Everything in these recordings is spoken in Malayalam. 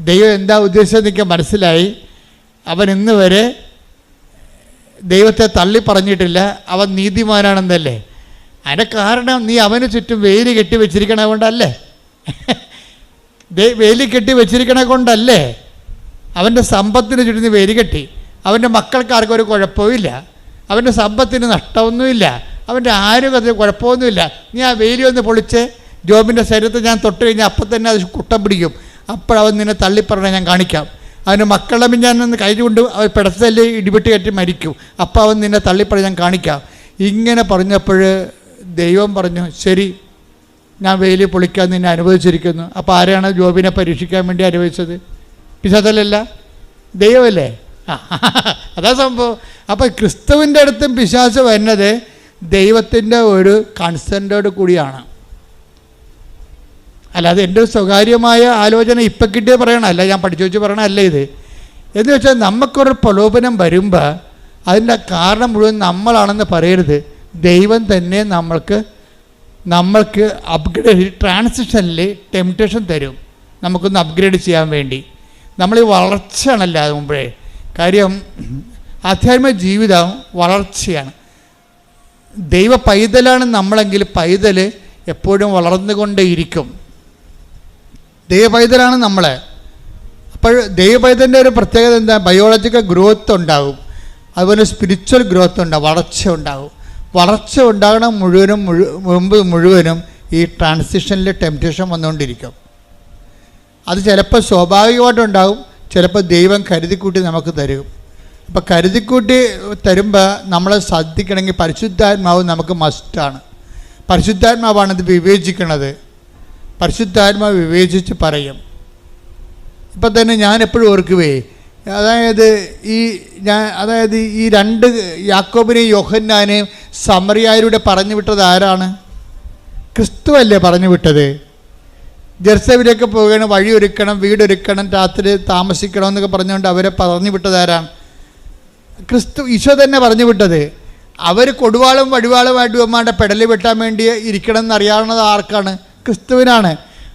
ദൈവം എന്താ ഉദ്ദേശിച്ചത് എനിക്ക് മനസ്സിലായി. അവൻ ഇന്ന് വരെ ദൈവത്തെ തള്ളി പറഞ്ഞിട്ടില്ല, അവൻ നീതിമാനാണെന്നല്ലേ. അതിൻ്റെ കാരണം നീ അവന് ചുറ്റും വേലി കെട്ടി വെച്ചിരിക്കണ കൊണ്ടല്ലേ, വേലി കെട്ടി വെച്ചിരിക്കണ കൊണ്ടല്ലേ. അവൻ്റെ സമ്പത്തിന് ചുറ്റും നീ വേലി കെട്ടി. അവൻ്റെ മക്കൾക്കാർക്കും ഒരു കുഴപ്പമില്ല, അവൻ്റെ സമ്പത്തിന് നഷ്ടമൊന്നുമില്ല, അവൻ്റെ ആരോഗ്യത്തിന് കുഴപ്പമൊന്നുമില്ല. നീ ആ വേലി ഒന്ന് പൊളിച്ച് ജോബിൻ്റെ ശരീരത്തിൽ ഞാൻ തൊട്ട് കഴിഞ്ഞാൽ അപ്പം തന്നെ അത് കുട്ടം പിടിക്കും. അപ്പോഴവൻ നിന്നെ തള്ളിപ്പറഞ്ഞാൽ ഞാൻ കാണിക്കാം. അവന് മക്കളെ ഞാൻ കൈകൊണ്ട് അവൻ പിടത്തല്ലേ ഇടിപെട്ട് കയറ്റി മരിക്കും. അപ്പോൾ അവൻ നിന്നെ തള്ളിപ്പറഞ്ഞ് ഞാൻ കാണിക്കാം. ഇങ്ങനെ പറഞ്ഞപ്പോൾ ദൈവം പറഞ്ഞു, ശരി, ഞാൻ വേലി പൊളിക്കാൻ നിന്നെ അനുവദിച്ചിരിക്കുന്നു. അപ്പോൾ ആരെയാണ് ജോബിനെ പരീക്ഷിക്കാൻ വേണ്ടി അനുവദിച്ചത്? പിശാചല്ല, ദൈവമല്ലേ? അതാ സംഭവം. അപ്പോൾ ക്രിസ്തുവിൻ്റെ അടുത്തും പിശാച് വരുന്നത് ദൈവത്തിൻ്റെ ഒരു കൺസെൻറ്റോട് കൂടിയാണ്. അല്ലാതെ എൻ്റെ ഒരു സ്വകാര്യമായ ആലോചന ഇപ്പം കിട്ടിയ പറയണമല്ല, ഞാൻ പഠിച്ചു വെച്ച് പറയണമല്ല ഇത്. എന്ന് വെച്ചാൽ നമുക്കൊരു പ്രലോഭനം വരുമ്പോൾ അതിൻ്റെ കാരണം മുഴുവൻ നമ്മളാണെന്ന് പറയരുത്. ദൈവം തന്നെ നമ്മൾക്ക് അപ്ഗ്രേഡ്, ട്രാൻസിഷനിൽ ടെംപ്റ്റേഷൻ തരും നമുക്കൊന്ന് അപ്ഗ്രേഡ് ചെയ്യാൻ വേണ്ടി. നമ്മൾ ഈ വളർച്ചയാണല്ലോ അത് മുമ്പേ. കാര്യം ആധ്യാത്മിക ജീവിതം വളർച്ചയാണ്. ദൈവ പൈതലാണ് നമ്മളെങ്കിൽ പൈതൽ എപ്പോഴും വളർന്നുകൊണ്ടേയിരിക്കും. ദൈവ പൈതലാണ് നമ്മൾ. അപ്പോൾ ദൈവ പൈതലിൻ്റെ ഒരു പ്രത്യേകത എന്താ? ബയോളജിക്കൽ ഗ്രോത്ത് ഉണ്ടാകും, അതുപോലെ സ്പിരിച്വൽ ഗ്രോത്ത് ഉണ്ടാകും, വളർച്ച ഉണ്ടാകും. വളർച്ച ഉണ്ടാകണം മുഴുവനും ഈ ട്രാൻസിഷനിൽ ടെംപ്റ്റേഷൻ വന്നുകൊണ്ടിരിക്കും. അത് ചിലപ്പോൾ സ്വാഭാവികമായിട്ടുണ്ടാകും, ചിലപ്പോൾ ദൈവം കരുതിക്കൂട്ടി നമുക്ക് തരും. അപ്പോൾ കരുതിക്കൂട്ടി തരുമ്പോൾ നമ്മൾ ശ്രദ്ധിക്കണമെങ്കിൽ പരിശുദ്ധാത്മാവ് നമുക്ക് മസ്റ്റാണ്. പരിശുദ്ധാത്മാവാണ് ഇത് വിവേചിക്കുന്നത്. പരിശുദ്ധാത്മാവ് വിവേചിച്ച് പറയും. ഇപ്പം തന്നെ ഞാൻ എപ്പോഴും ഓർക്കുവേ, അതായത് ഈ രണ്ട് യാക്കോബിനെയും യോഹന്നാനെയും സമറിയായരുടെ പറഞ്ഞു വിട്ടത് ആരാണ്? ക്രിസ്തു അല്ലേ പറഞ്ഞു വിട്ടത്? ജെറുസലേമിലേക്ക് പോവുകയാണ്, വഴിയൊരുക്കണം, വീടൊരുക്കണം, രാത്രി താമസിക്കണം എന്നൊക്കെ പറഞ്ഞുകൊണ്ട് അവരെ പറഞ്ഞു വിട്ടത് ആരാണ്? ക്രിസ്തു, ഈശോ തന്നെ പറഞ്ഞു വിട്ടത്. അവർ കൊടുവാളും വടിവാളുമായിട്ട് ഇവന്മാരുടെ പെടലി വെട്ടാൻ വേണ്ടി ഇരിക്കണം എന്നറിയാവുന്നത് ആർക്കാണ്? ക്രിസ്തുവിനാണ്.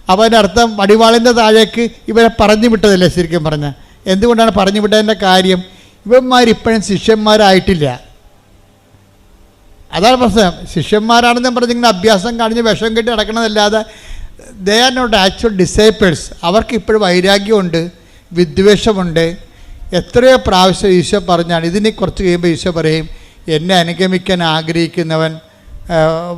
അപ്പോൾ അതിൻ്റെ അർത്ഥം വടിവാളിൻ്റെ താഴേക്ക് ഇവരെ പറഞ്ഞു വിട്ടതല്ലേ ശരിക്കും പറഞ്ഞാൽ. എന്തുകൊണ്ടാണ് പറഞ്ഞു വിട്ടതിൻ്റെ കാര്യം? ഇവന്മാരിപ്പോഴും ശിഷ്യന്മാരായിട്ടില്ല. അതാണ് പ്രശ്നം. ശിഷ്യന്മാരാണെന്ന് പറഞ്ഞിങ്ങനെ അഭ്യാസം കാണിച്ച് വിഷം കെട്ടി നടക്കണതല്ലാതെ they are not actual disciples. അവർക്ക് ഇപ്പോഴും വൈരാഗ്യമുണ്ട്, വിദ്വേഷമുണ്ട്. എത്രയോ പ്രാവശ്യം ഈശോ പറഞ്ഞാണ്. ഇതിനെ കുറച്ച് കഴിയുമ്പോൾ ഈശോ പറയും, എന്നെ അനുഗമിക്കാൻ ആഗ്രഹിക്കുന്നവൻ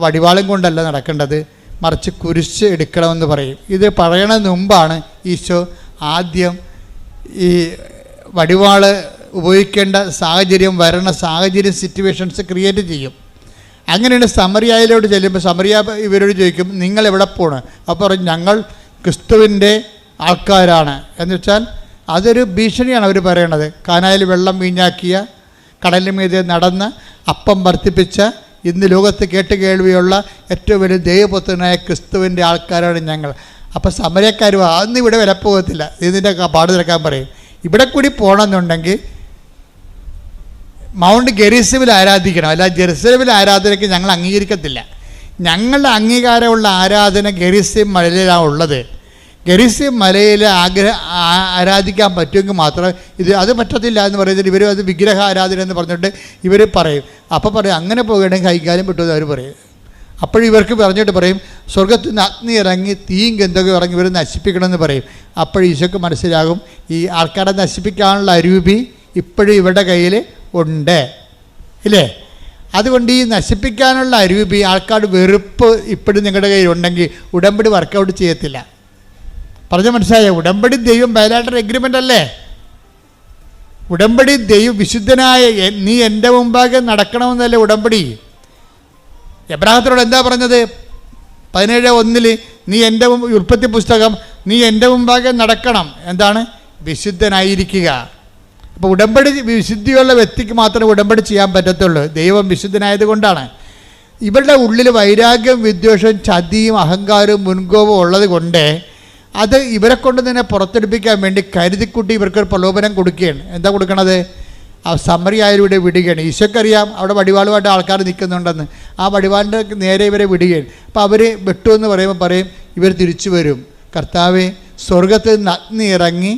വടിവാളും കൊണ്ടല്ല നടക്കേണ്ടത്, മറിച്ച് കുരിശ് എടുക്കണമെന്ന് പറയും. ഇത് പറയണതിന് മുമ്പാണ് ഈശോ ആദ്യം ഈ വടിവാള് ഉപയോഗിക്കേണ്ട സാഹചര്യം സിറ്റുവേഷൻസ് ക്രിയേറ്റ് ചെയ്യും. അങ്ങനെയാണ് സമറിയായിലോട്ട് ചെല്ലുമ്പോൾ സമറിയ ഇവരോട് ചോദിക്കും, നിങ്ങൾ എവിടെ പോണ്? അപ്പോൾ പറയും, ഞങ്ങൾ ക്രിസ്തുവിൻ്റെ ആൾക്കാരാണ്. എന്ന് വെച്ചാൽ അതൊരു ഭീഷണിയാണ് അവർ പറയണത്. കാനായിൽ വെള്ളം വീഞ്ഞാക്കിയ, കടലിന് മീതെ നടന്ന് അപ്പം വർദ്ധിപ്പിച്ച, ഇന്ന് ലോകത്ത് കേട്ടുകേൾവിയുള്ള ഏറ്റവും വലിയ ദൈവപുത്രനായ ക്രിസ്തുവിൻ്റെ ആൾക്കാരാണ് ഞങ്ങൾ. അപ്പോൾ സമരക്കാർ അന്ന് ഇവിടെ വില പോകത്തില്ല, ഇതിൻ്റെ പാട് തിരക്കാൻ പറയും. ഇവിടെ കൂടി പോകണമെന്നുണ്ടെങ്കിൽ മൗണ്ട് ഗെറിസിമിൽ ആരാധിക്കണം, അല്ല ജെറുസലേമിൽ ആരാധനയ്ക്ക് ഞങ്ങൾ അംഗീകരിക്കത്തില്ല. ഞങ്ങളുടെ അംഗീകാരമുള്ള ആരാധന ഗെറിസിം മലയിലാണ് ഉള്ളത്. ഗെറിസിം മലയിൽ ആരാധിക്കാൻ പറ്റുമെങ്കിൽ മാത്രമേ അത് പറ്റത്തില്ല എന്ന് പറയുന്നത് ഇവർ അത് വിഗ്രഹ ആരാധന എന്ന് പറഞ്ഞിട്ട് ഇവർ പറയും. അപ്പോൾ പറയും, അങ്ങനെ പോകണമെങ്കിൽ കൈകാര്യം പറ്റുമെന്ന് അവർ പറയും. അപ്പോഴിവർക്ക് പറഞ്ഞിട്ട് പറയും, സ്വർഗത്തിൽ നിന്ന് അഗ്നി ഇറങ്ങി തീയും ഗന്ധകം ഇറങ്ങി ഇവർ നശിപ്പിക്കണമെന്ന് പറയും. അപ്പോൾ ഈശോക്ക് മനസ്സിലാകും, ഈ ആൾക്കാരെ നശിപ്പിക്കാനുള്ള അരൂപി ഇപ്പോഴും ഇവരുടെ കയ്യിൽ ഉണ്ട്, ഇല്ലേ? അതുകൊണ്ട് ഈ നശിപ്പിക്കാനുള്ള അരൂപി, ആൾക്കാരുടെ വെറുപ്പ് ഇപ്പോഴും നിങ്ങളുടെ കയ്യിലുണ്ടെങ്കിൽ ഉടമ്പടി വർക്കൗട്ട് ചെയ്യത്തില്ല. പറഞ്ഞ മനസ്സിലായോ? ഉടമ്പടി ദൈവം ബയലാറ്റർ എഗ്രിമെൻ്റ് അല്ലേ? ഉടമ്പടി ദൈവം വിശുദ്ധനായ നീ എൻ്റെ മുമ്പാകെ നടക്കണമെന്നല്ലേ ഉടമ്പടി. എബ്രാഹത്തിനോട് എന്താ പറഞ്ഞത്? 17:1 നീ എൻ്റെ ഉൽപ്പത്തി പുസ്തകം, നീ എൻ്റെ മുമ്പാകെ നടക്കണം. എന്താണ്? വിശുദ്ധനായിരിക്കുക. അപ്പോൾ ഉടമ്പടി വിശുദ്ധിയുള്ള വ്യക്തിക്ക് മാത്രമേ ഉടമ്പടി ചെയ്യാൻ പറ്റത്തുള്ളൂ. ദൈവം വിശുദ്ധനായത് കൊണ്ടാണ്. ഇവരുടെ ഉള്ളിൽ വൈരാഗ്യം, വിദ്വേഷവും, ചതിയും, അഹങ്കാരവും, മുൻകോപവും ഉള്ളത് കൊണ്ട് അത് ഇവരെ കൊണ്ട് തന്നെ പുറത്തെടുപ്പിക്കാൻ വേണ്ടി കരുതിക്കുട്ടി ഇവർക്കൊരു പ്രലോഭനം കൊടുക്കുകയാണ്. എന്താ കൊടുക്കണത്? ആ സമറിയായവരുടെ വിടുകയാണ്. ഈശോക്കറിയാം അവിടെ വടിവാളുമായിട്ട് ആൾക്കാർ നിൽക്കുന്നുണ്ടെന്ന്. ആ വടിവാളിൻ്റെ നേരെ ഇവരെ വിടുകയാണ്. അപ്പോൾ അവർ വെട്ടുമെന്ന് പറയുമ്പോൾ പറയും, ഇവർ തിരിച്ചു വരും. കർത്താവെ, സ്വർഗത്തിൽ നിന്ന് അഗ്നി ഇറങ്ങി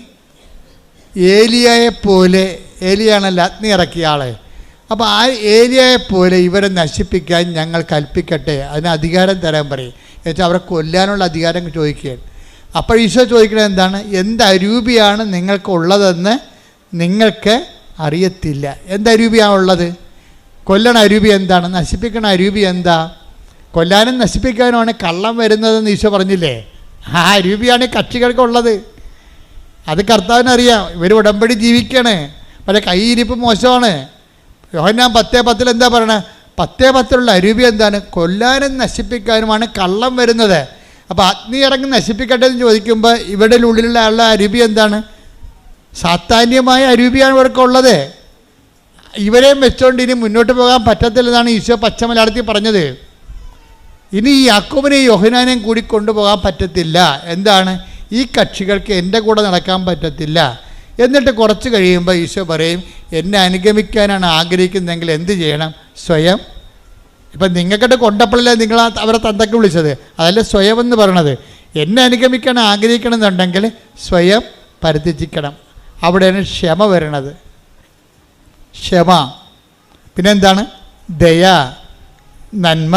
ഏലിയാണല്ലോ അഗ്നി ഇറക്കിയ ആൾ. അപ്പോൾ ആ ഏലിയായെപ്പോലെ ഇവരെ നശിപ്പിക്കാൻ ഞങ്ങൾ കൽപ്പിക്കട്ടെ, അതിന് അധികാരം തരാൻ പറയും. എന്നുവെച്ചാൽ അവരെ കൊല്ലാനുള്ള അധികാരം ചോദിക്കുകയാണ്. അപ്പോൾ ഈശോ ചോദിക്കുന്നത് എന്താണ്? എന്ത് അരൂപിയാണ് നിങ്ങൾക്കുള്ളതെന്ന് നിങ്ങൾക്ക് അറിയത്തില്ല. എന്ത് അരൂപിയാണ് ഉള്ളത്? കൊല്ലണ അരൂപി എന്താണ്? നശിപ്പിക്കണ അരൂപി എന്താ? കൊല്ലാനും നശിപ്പിക്കാനുമാണ് കള്ളം വരുന്നതെന്ന് ഈശോ പറഞ്ഞില്ലേ? ആ അരൂപിയാണ് കക്ഷികൾക്കുള്ളത്. അത് കർത്താവിനറിയാം. ഇവർ ഉടമ്പടി ജീവിക്കണേ, പക്ഷേ കൈയിരിപ്പ് മോശമാണ്. യോഹന്നാൻ 10:10 എന്താ പറയണത്? 10:10 അരൂപി എന്താണ്? കൊല്ലാനും നശിപ്പിക്കാനുമാണ് കള്ളം വരുന്നത്. അപ്പോൾ അഗ്നി ഇറങ്ങി നശിപ്പിക്കട്ടെ എന്ന് ചോദിക്കുമ്പോൾ ഇവിടെ ഉള്ളിലുള്ള ആളുടെ അരൂപി എന്താണ്? സാത്താന്യമായ അരൂപിയാണ് ഇവർക്കുള്ളത്. ഇവരെയും വെച്ചുകൊണ്ട് ഇനി മുന്നോട്ട് പോകാൻ പറ്റത്തില്ലെന്നാണ് ഈശോ പച്ച മലയാളത്തിൽ പറഞ്ഞത്. ഇനി ഈ യാക്കോബിനെയും യോഹന്നാനെയും കൂടി കൊണ്ടുപോകാൻ പറ്റത്തില്ല. എന്താണ്? ഈ കക്ഷികൾക്ക് എൻ്റെ കൂടെ നടക്കാൻ പറ്റത്തില്ല. എന്നിട്ട് കുറച്ച് കഴിയുമ്പോൾ ഈശോ പറയും, എന്നെ അനുഗമിക്കാനാണ് ആഗ്രഹിക്കുന്നതെങ്കിൽ എന്ത് ചെയ്യണം? സ്വയം. ഇപ്പം നിങ്ങൾക്കിട്ട് കൊണ്ടപ്പോഴല്ലേ നിങ്ങൾ അവരെ തന്തയ്ക്ക് വിളിച്ചത്? അതല്ലേ സ്വയം എന്ന് പറയണത്. എന്നെ അനുഗമിക്കാൻ ആഗ്രഹിക്കണമെന്നുണ്ടെങ്കിൽ സ്വയം പരിത്യജിക്കണം. അവിടെയാണ് ക്ഷമ വരണത്. ക്ഷമ. പിന്നെന്താണ്? ദയ, നന്മ,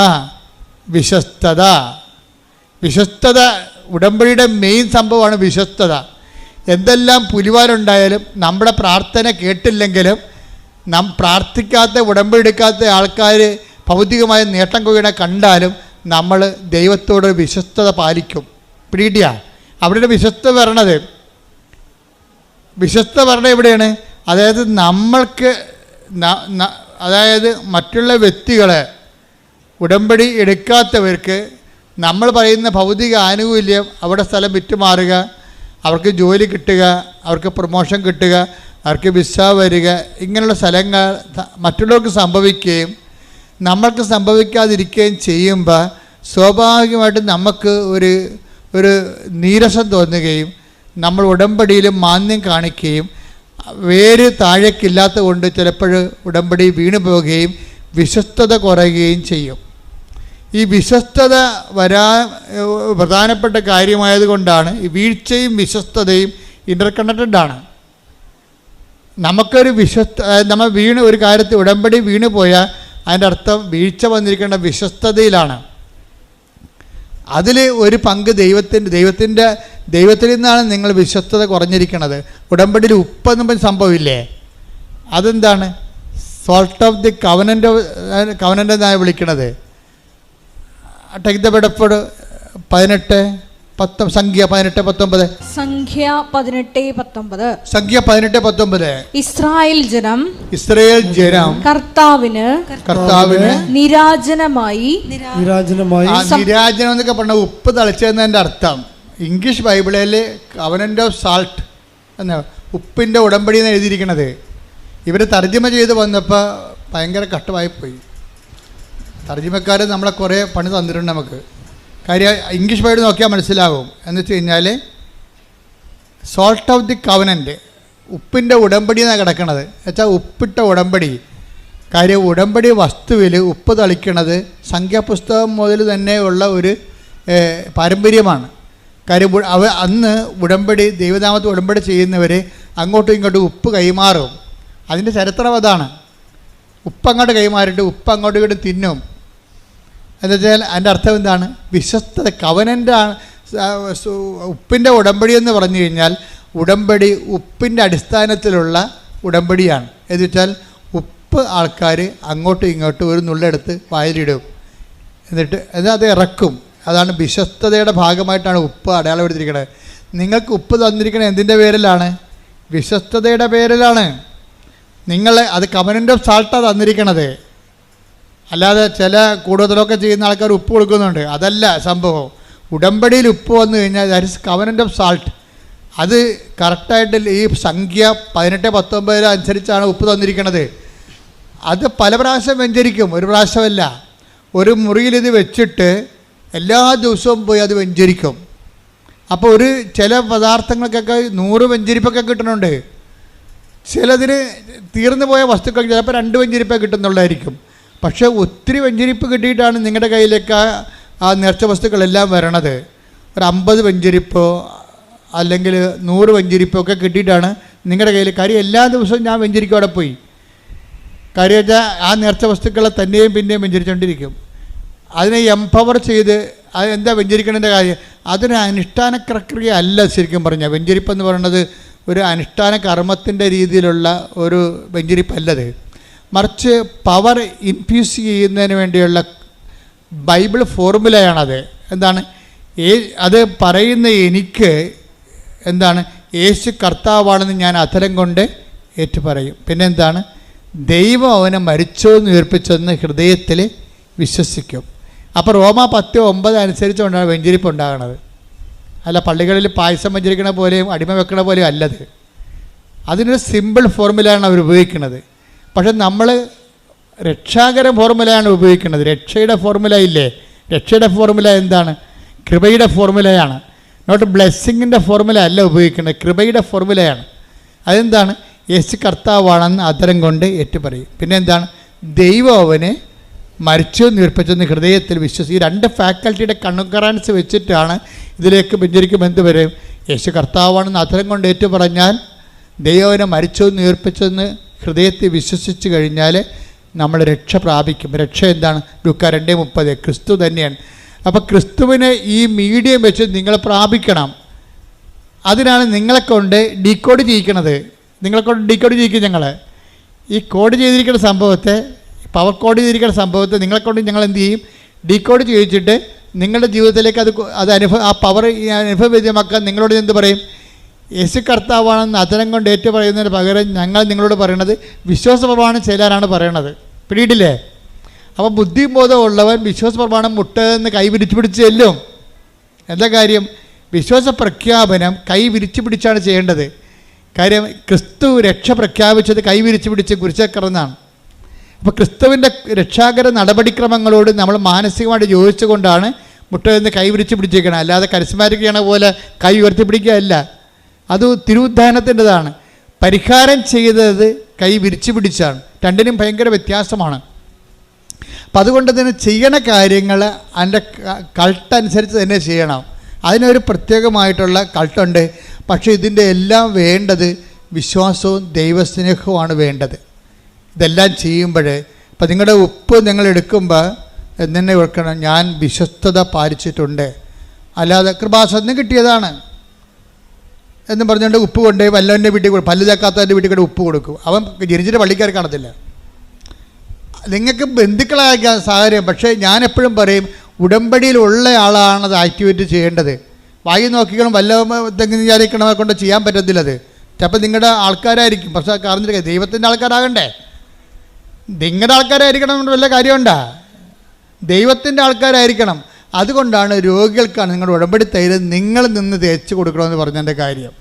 വിശ്വസ്തത. വിശ്വസ്തത ഉടമ്പടിയുടെ മെയിൻ സംഭവമാണ് വിശ്വസ്തത. എന്തെല്ലാം പുലിവാലുണ്ടായാലും നമ്മുടെ പ്രാർത്ഥന കേട്ടില്ലെങ്കിലും പ്രാർത്ഥിക്കാത്ത ഉടമ്പടി എടുക്കാത്ത ആൾക്കാർ ഭൗതികമായ നേട്ടം കൊയ്യണ കണ്ടാലും നമ്മൾ ദൈവത്തോട് വിശ്വസ്തത പാലിക്കും. പിടികിട്ടിയ അവിടെ വിശ്വസ്ത വരണത്. വിശ്വസ്ത വരണ എവിടെയാണ്? അതായത് നമ്മൾക്ക് അതായത് മറ്റുള്ള വ്യക്തികളെ ഉടമ്പടി എടുക്കാത്തവർക്ക് നമ്മൾ പറയുന്ന ഭൗതിക ആനുകൂല്യം, അവിടെ സ്ഥലം വിറ്റുമാറുക, അവർക്ക് ജോലി കിട്ടുക, അവർക്ക് പ്രൊമോഷൻ കിട്ടുക, അവർക്ക് വിസ വരിക, ഇങ്ങനെയുള്ള സ്ഥലങ്ങൾ മറ്റുള്ളവർക്ക് സംഭവിക്കുകയും നമ്മൾക്ക് സംഭവിക്കാതിരിക്കുകയും ചെയ്യുമ്പോൾ സ്വാഭാവികമായിട്ടും നമുക്ക് ഒരു നീരസം തോന്നുകയും നമ്മൾ ഉടമ്പടിയിലും മാന്യം കാണിക്കുകയും വേര് താഴേക്കില്ലാത്ത കൊണ്ട് ചിലപ്പോൾ ഉടമ്പടി വീണു പോവുകയും വിശ്വസ്തത കുറയുകയും ചെയ്യും. ഈ വിശ്വസ്തത പ്രധാനപ്പെട്ട കാര്യമായതുകൊണ്ടാണ് ഈ വീഴ്ചയും വിശ്വസ്തതയും ഇൻ്റർകണക്റ്റഡാണ്. നമുക്കൊരു നമ്മൾ ഒരു കാര്യത്തിൽ ഉടമ്പടി വീണു പോയാൽ അതിൻ്റെ അർത്ഥം വീഴ്ച വന്നിരിക്കേണ്ട വിശ്വസ്തതയിലാണ്. അതിൽ ഒരു പങ്ക് ദൈവത്തിൽ നിന്നാണ് നിങ്ങൾ വിശ്വസ്തത കുറഞ്ഞിരിക്കുന്നത്. ഉടമ്പടിയിൽ ഉപ്പെന്നും സംഭവമില്ലേ? അതെന്താണ്? സോൾട്ട് ഓഫ് ദി കവനൻ്റ് എന്നാണ് വിളിക്കുന്നത്. Take the Bedford 18:19. സംഖ്യ 18:19. ഇസ്രായേൽ ജനം കർത്താവിന് നിരാജനമായി. നിരാജനം എന്നൊക്കെ പറഞ്ഞ ഉപ്പ് തളിച്ചതെന്നതിൻ്റെ അർത്ഥം ഇംഗ്ലീഷ് ബൈബിളിൽ കവനൻ്റ് ഓഫ് സാൾട്ട് എന്ന ഉപ്പിൻ്റെ ഉടമ്പടി എന്ന് എഴുതിയിരിക്കണത്. ഇവർ തർജ്ജമ ചെയ്ത് വന്നപ്പോൾ ഭയങ്കര കഷ്ടമായിപ്പോയി. തർജ്ജമക്കാർ നമ്മളെ കുറേ പണി തന്നിട്ടുണ്ട് നമുക്ക്. കാര്യം ഇംഗ്ലീഷ് ബൈബിൾ നോക്കിയാൽ മനസ്സിലാകും. എന്ന് വെച്ച് കഴിഞ്ഞാൽ സോൾട്ട് ഓഫ് ദി കവനൻ്റ്, ഉപ്പിൻ്റെ ഉടമ്പടി എന്നാണ് കിടക്കണത്. വെച്ചാൽ ഉപ്പിട്ട ഉടമ്പടി. കാര്യം ഉടമ്പടി വസ്തുവിൽ ഉപ്പ് തളിക്കണത് സംഖ്യാപുസ്തകം മുതൽ തന്നെ ഉള്ള ഒരു പാരമ്പര്യമാണ്. കാര്യം അന്ന് ഉടമ്പടി ദൈവനാമത്തിൽ ഉടമ്പടി ചെയ്യുന്നവർ അങ്ങോട്ടും ഇങ്ങോട്ടും ഉപ്പ് കൈമാറും. അതിൻ്റെ ചരിത്രം അതാണ്. ഉപ്പങ്ങോട്ട് കൈമാറിയിട്ട് ഉപ്പ് അങ്ങോട്ടും ഇങ്ങോട്ടും തിന്നും. എന്ന് വെച്ചാൽ അതിൻ്റെ അർത്ഥം എന്താണ്? വിശ്വസ്തത. കവനൻ്റാണ് ഉപ്പിൻ്റെ ഉടമ്പടി എന്ന് പറഞ്ഞു കഴിഞ്ഞാൽ ഉടമ്പടി ഉപ്പിൻ്റെ അടിസ്ഥാനത്തിലുള്ള ഉടമ്പടിയാണ്. എന്ന് വെച്ചാൽ ഉപ്പ് ആൾക്കാർ അങ്ങോട്ടും ഇങ്ങോട്ടും ഒരു നുള്ളെടുത്ത് വായിലിടും, എന്നിട്ട് അത് ഇറക്കും. അതാണ് വിശ്വസ്തതയുടെ ഭാഗമായിട്ടാണ് ഉപ്പ് അടയാളപ്പെടുത്തിയിരിക്കുന്നത്. നിങ്ങൾക്ക് ഉപ്പ് തന്നിരിക്കുന്നത് എന്തിൻ്റെ പേരിലാണ്? വിശ്വസ്തതയുടെ പേരിലാണ്. അത് കവനൻ്റ് ഓഫ് സാൾട്ടാണ് തന്നിരിക്കണത്. അല്ലാതെ ചില കൂടുതലൊക്കെ ചെയ്യുന്ന ആൾക്കാർ ഉപ്പ് കൊടുക്കുന്നുണ്ട്. അതല്ല സംഭവം. ഉടമ്പടിയിൽ ഉപ്പ് വന്നു കഴിഞ്ഞാൽ that is covenant of salt. അത് കറക്റ്റായിട്ട് ഈ സംഖ്യ 18:19 അനുസരിച്ചാണ് ഉപ്പ് തന്നിരിക്കുന്നത്. അത് പല പ്രാവശ്യം വെഞ്ചരിക്കും, ഒരു പ്രാവശ്യമല്ല. ഒരു മുറിയിൽ ഇത് വെച്ചിട്ട് എല്ലാ ദിവസവും പോയി അത് വെഞ്ചരിക്കും. അപ്പോൾ ചില പദാർത്ഥങ്ങൾക്കൊക്കെ 100 വെഞ്ചരിപ്പൊക്കെ കിട്ടുന്നുണ്ട്. ചിലതിന് തീർന്നു പോയ വസ്തുക്കൾ ചിലപ്പോൾ 2 വെഞ്ചരിപ്പേ കിട്ടുന്നുള്ളതായിരിക്കും. പക്ഷേ ഒത്തിരി വെഞ്ചരിപ്പ് കിട്ടിയിട്ടാണ് നിങ്ങളുടെ കയ്യിലേക്ക് ആ നേർച്ച വസ്തുക്കളെല്ലാം വരണത്. ഒരു 50 വെഞ്ചരിപ്പോ അല്ലെങ്കിൽ 100 വെഞ്ചിരിപ്പൊക്കെ കിട്ടിയിട്ടാണ് നിങ്ങളുടെ കയ്യിൽ. കാര്യം എല്ലാ ദിവസവും ഞാൻ വെഞ്ചിരിക്കും അവിടെ പോയി. കാര്യം വെച്ചാൽ ആ നേർച്ച വസ്തുക്കളെ തന്നെയും പിന്നെയും വെഞ്ചരിച്ചുകൊണ്ടിരിക്കും. അതിനെ എംപവർ ചെയ്ത് അത് എന്താ വെഞ്ചരിക്കേണ്ടതിൻ്റെ കാര്യം? അതൊരു അനുഷ്ഠാന പ്രക്രിയ അല്ല. ശരിക്കും പറഞ്ഞാൽ വെഞ്ചരിപ്പെന്ന് പറയുന്നത് ഒരു അനുഷ്ഠാന കർമ്മത്തിൻ്റെ രീതിയിലുള്ള ഒരു വെഞ്ചരിപ്പല്ലത്. മറിച്ച് പവർ ഇൻഫ്യൂസ് ചെയ്യുന്നതിന് വേണ്ടിയുള്ള ബൈബിൾ ഫോർമുലയാണത്. എന്താണ് അത് പറയുന്ന എനിക്ക് എന്താണ്? യേശു കർത്താവാണെന്ന് ഞാൻ അധരം കൊണ്ട് ഏറ്റുപറയും. പിന്നെ എന്താണ്? ദൈവം അവനെ മരിച്ചോന്ന് ഉയർപ്പിച്ചെന്ന് ഹൃദയത്തിൽ വിശ്വസിക്കും. അപ്പോൾ റോമ 10:9 അനുസരിച്ചുകൊണ്ടാണ് വെഞ്ചരിപ്പ് ഉണ്ടാകുന്നത്. അല്ല പള്ളികളിൽ പായസം വെഞ്ചരിക്കണ പോലെയും അടിമ വെക്കണ പോലെയും അല്ലത്. അതിനൊരു സിമ്പിൾ ഫോർമുലയാണ് അവർ ഉപയോഗിക്കുന്നത്. പക്ഷെ നമ്മൾ രക്ഷാകര ഫോർമുലയാണ് ഉപയോഗിക്കുന്നത്. രക്ഷയുടെ ഫോർമുല ഇല്ലേ? രക്ഷയുടെ ഫോർമുല എന്താണ്? കൃപയുടെ ഫോർമുലയാണ്. നോട്ട് ബ്ലെസ്സിങ്ങിൻ്റെ ഫോർമുല അല്ല ഉപയോഗിക്കുന്നത്, കൃപയുടെ ഫോർമുലയാണ്. അതെന്താണ്? യേശു കർത്താവാണെന്ന് അധരം കൊണ്ട് ഏറ്റുപറയും. പിന്നെ എന്താണ്? ദൈവം അവനെ മരിച്ചു നിർപ്പിച്ചെന്ന് ഹൃദയത്തിൽ വിശ്വസിക്കും. ഈ 2 ഫാക്കൽറ്റിയുടെ കണ്ണുക്കറാൻസ് വെച്ചിട്ടാണ് ഇതിലേക്ക് വെഞ്ചരിക്കും. എന്ത് വരും? യേശു കർത്താവാണെന്ന് അധരം കൊണ്ട് ഏറ്റു പറഞ്ഞാൽ ദൈവം അവനെ മരിച്ചു നിർപ്പിച്ചെന്ന് ഹൃദയത്തിൽ വിശ്വസിച്ച് കഴിഞ്ഞാൽ നമ്മൾ രക്ഷ പ്രാപിക്കും. രക്ഷ എന്താണ്? ലൂക്കാ 2:30 ക്രിസ്തു തന്നെയാണ്. അപ്പോൾ ക്രിസ്തുവിനെ ഈ മീഡിയം വെച്ച് നിങ്ങൾ പ്രാപിക്കണം. അതിനാണ് നിങ്ങളെ കൊണ്ട് ഡീകോഡ് ചെയ്യിക്കണത്. നിങ്ങളെ കൊണ്ട് ഡീകോഡ് ചെയ്യിക്കും ഞങ്ങൾ. ഈ കോഡ് ചെയ്തിരിക്കുന്ന സംഭവത്തെ, പവർ കോഡ് ചെയ്തിരിക്കുന്ന സംഭവത്തെ നിങ്ങളെ കൊണ്ട് ഞങ്ങൾ എന്ത് ചെയ്യും? ഡീകോഡ് ചെയ്യിച്ചിട്ട് നിങ്ങളുടെ ജീവിതത്തിലേക്ക് അത് ആ പവർ അനുഭവവേദ്യമാക്കാൻ നിങ്ങളോട് എന്ത് പറയും? യേശു കർത്താവാണെന്ന് അധരം കൊണ്ട് ഏറ്റു പറയുന്നതിന് പകരം ഞങ്ങൾ നിങ്ങളോട് പറയണത് വിശ്വാസപ്രമാണം ചെല്ലാനാണ് പറയണത്. പിടിയിട്ടില്ലേ? അപ്പോൾ ബുദ്ധിബോധമുള്ളവൻ വിശ്വാസപ്രമാണം മുട്ടെന്ന് കൈ വിരിച്ചു പിടിച്ച് ചെല്ലും. എന്താ കാര്യം? വിശ്വാസ പ്രഖ്യാപനം കൈ വിരിച്ചു പിടിച്ചാണ് ചെയ്യേണ്ടത്. കാര്യം ക്രിസ്തു രക്ഷ പ്രഖ്യാപിച്ചത് കൈ വിരിച്ചു പിടിച്ച് കുരിശക്കറന്നാണ്. അപ്പോൾ ക്രിസ്തുവിൻ്റെ രക്ഷാകര നടപടിക്രമങ്ങളോട് നമ്മൾ മാനസികമായിട്ട് യോജിച്ചുകൊണ്ടാണ് മുട്ടെന്ന് കൈ വിരിച്ചു പിടിച്ചേക്കണം. അല്ലാതെ കരിസ്മാറ്റിക് ചെയ്യണ പോലെ കൈ ഉയർത്തി പിടിക്കുകയല്ല. അത് തിരുവുദ്ധാനത്തിൻ്റെതാണ്. പരിഹാരം ചെയ്തത് കൈ വിരിച്ചു പിടിച്ചാണ്. രണ്ടിനും ഭയങ്കര വ്യത്യാസമാണ്. അപ്പം അതുകൊണ്ട് തന്നെ ചെയ്യണ കാര്യങ്ങൾ അതിൻ്റെ കൾട്ടനുസരിച്ച് തന്നെ ചെയ്യണം. അതിനൊരു പ്രത്യേകമായിട്ടുള്ള കൾട്ടുണ്ട്. പക്ഷേ ഇതിൻ്റെ എല്ലാം വേണ്ടത് വിശ്വാസവും ദൈവസ്നേഹവുമാണ് വേണ്ടത്. ഇതെല്ലാം ചെയ്യുമ്പോൾ ഇപ്പം നിങ്ങളുടെ ഉപ്പ് നിങ്ങൾ എടുക്കുമ്പോൾ എന്നെ ഓർക്കണം, ഞാൻ വിശ്വസ്തത പാലിച്ചിട്ടുണ്ട്. അല്ലാതെ കൃപാസനം കിട്ടിയതാണ് എന്നും പറഞ്ഞുകൊണ്ട് ഉപ്പ് കൊണ്ടുപോയി വല്ലവൻ്റെ വീട്ടിൽ കൊടുക്കും. പല്ല് തേക്കാത്തവൻ്റെ വീട്ടിൽ കൂടെ ഉപ്പ് കൊടുക്കും. അവൻ ജനിച്ചിട്ട് പള്ളിക്കാർ കാണത്തില്ല. നിങ്ങൾക്ക് ബന്ധുക്കളായിരിക്കാൻ സാഹചര്യം. പക്ഷേ ഞാൻ എപ്പോഴും പറയും, ഉടമ്പടിയിലുള്ള ആളാണത് ആക്ടിവേറ്റ് ചെയ്യേണ്ടത്. വായി നോക്കിക്കണം വല്ല എന്തെങ്കിലും വിചാരിക്കണമെ കൊണ്ട് ചെയ്യാൻ പറ്റത്തില്ലത്. ചിലപ്പോൾ നിങ്ങളുടെ ആൾക്കാരായിരിക്കും. പക്ഷേ അറിഞ്ഞിരിക്കുക ദൈവത്തിൻ്റെ ആൾക്കാരാകണ്ടേ? നിങ്ങളുടെ ആൾക്കാരായിരിക്കണം കൊണ്ട് വല്ല കാര്യമുണ്ടാ? ദൈവത്തിൻ്റെ ആൾക്കാരായിരിക്കണം. അതുകൊണ്ടാണ് രോഗികൾക്കാണ് നിങ്ങളുടെ ഉടമ്പടി തൈര് നിങ്ങൾ നിന്ന് തേച്ച് കൊടുക്കണമെന്ന് പറഞ്ഞതിൻ്റെ കാര്യം.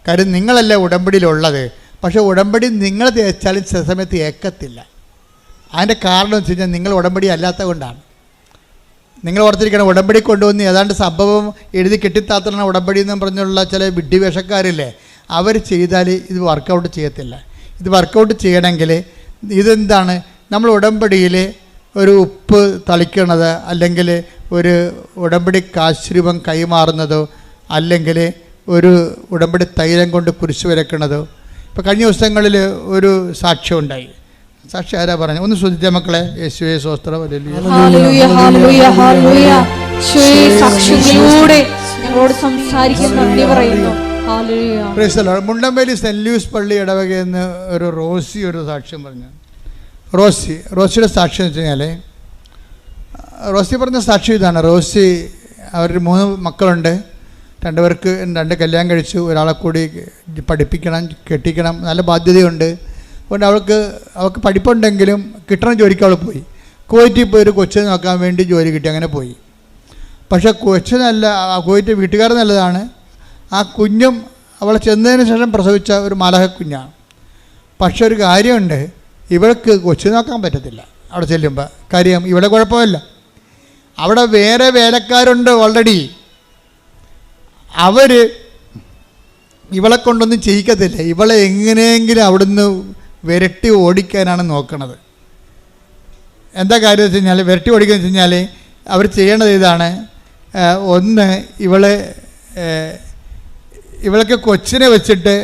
കാര്യം നിങ്ങളല്ല ഉടമ്പടിയിലുള്ളത്. പക്ഷേ ഉടമ്പടി നിങ്ങൾ തേച്ചാലും ചില സമയത്ത് ഏക്കത്തില്ല. അതിൻ്റെ കാരണം എന്ന് വെച്ച് കഴിഞ്ഞാൽ നിങ്ങൾ ഉടമ്പടി അല്ലാത്തത് കൊണ്ടാണ്. നിങ്ങൾ ഓർത്തിരിക്കണം, ഉടമ്പടി കൊണ്ടുവന്ന് ഏതാണ്ട് സംഭവം എഴുതി കെട്ടിത്താത്തണ ഉടമ്പടി എന്ന് പറഞ്ഞുള്ള ചില വിഡ്ഢിവേഷക്കാരില്ലേ, അവർ ചെയ്താൽ ഇത് വർക്കൗട്ട് ചെയ്യത്തില്ല. ഇത് വർക്കൗട്ട് ചെയ്യണമെങ്കിൽ ഇതെന്താണ്? നമ്മൾ ഉടമ്പടിയിൽ ഒരു ഉപ്പ് തളിക്കണത്, അല്ലെങ്കിൽ ഒരു ഉടമ്പടി കാശ്രൂപം കൈമാറുന്നതോ, അല്ലെങ്കിൽ ഒരു ഉടമ്പടി തൈലം കൊണ്ട് കുരിശ് വരയ്ക്കണതോ. ഇപ്പോൾ കഴിഞ്ഞ ദിവസങ്ങളിൽ ഒരു സാക്ഷ്യം ഉണ്ടായി. സാക്ഷി ആരാ പറഞ്ഞു? ഒന്ന് ശ്രദ്ധിച്ച മക്കളെ. യേശുവേ സ്തോത്രം. മുണ്ടമ്പേലി സെന്റ് ലൂയിസ് പള്ളി ഇടവകയെന്ന് ഒരു റോസി ഒരു സാക്ഷ്യം പറഞ്ഞു. റോസിയുടെ സാക്ഷ്യം എന്ന് വെച്ച് കഴിഞ്ഞാൽ, റോസി പറഞ്ഞ സാക്ഷ്യം ഇതാണ്. റോസി അവർ 3 മക്കളുണ്ട്. 2 പേർക്ക് 2 കല്യാണം കഴിച്ചു. ഒരാളെ കൂടി പഠിപ്പിക്കണം, കെട്ടിക്കണം, നല്ല ബാധ്യതയുണ്ട്. അതുകൊണ്ട് അവൾക്ക് പഠിപ്പുണ്ടെങ്കിലും കിട്ടണ ജോലിക്ക് അവൾ പോയി. കുവൈറ്റിൽ പോയി ഒരു കൊച്ചിനെ നോക്കാൻ വേണ്ടി ജോലി കിട്ടി, അങ്ങനെ പോയി. പക്ഷേ കൊച്ചിനല്ല, കുവൈറ്റ് വീട്ടുകാർ നല്ലതാണ്. ആ കുഞ്ഞും അവളെ ചെന്നതിന് ശേഷം പ്രസവിച്ച ഒരു മാലാഹ കുഞ്ഞാണ്. പക്ഷെ ഒരു കാര്യമുണ്ട്, ഇവൾക്ക് കൊച്ചു നോക്കാൻ പറ്റത്തില്ല അവിടെ ചെല്ലുമ്പോൾ. കാര്യം ഇവിടെ കുഴപ്പമില്ല, അവിടെ വേറെ വേലക്കാരുണ്ട് ഓൾറെഡി. അവർ ഇവളെ കൊണ്ടൊന്നും ചെയ്യിക്കത്തില്ല. ഇവളെ എങ്ങനെയെങ്കിലും അവിടുന്ന് വിരട്ടി ഓടിക്കാനാണ് നോക്കണത്. എന്താ കാര്യം വെച്ച് കഴിഞ്ഞാൽ, വിരട്ടി ഓടിക്കുക വെച്ച് കഴിഞ്ഞാൽ അവർ ചെയ്യേണ്ടത് ഇതാണ്. ഒന്ന്, ഇവൾക്ക് കൊച്ചിനെ വെച്ചിട്ട്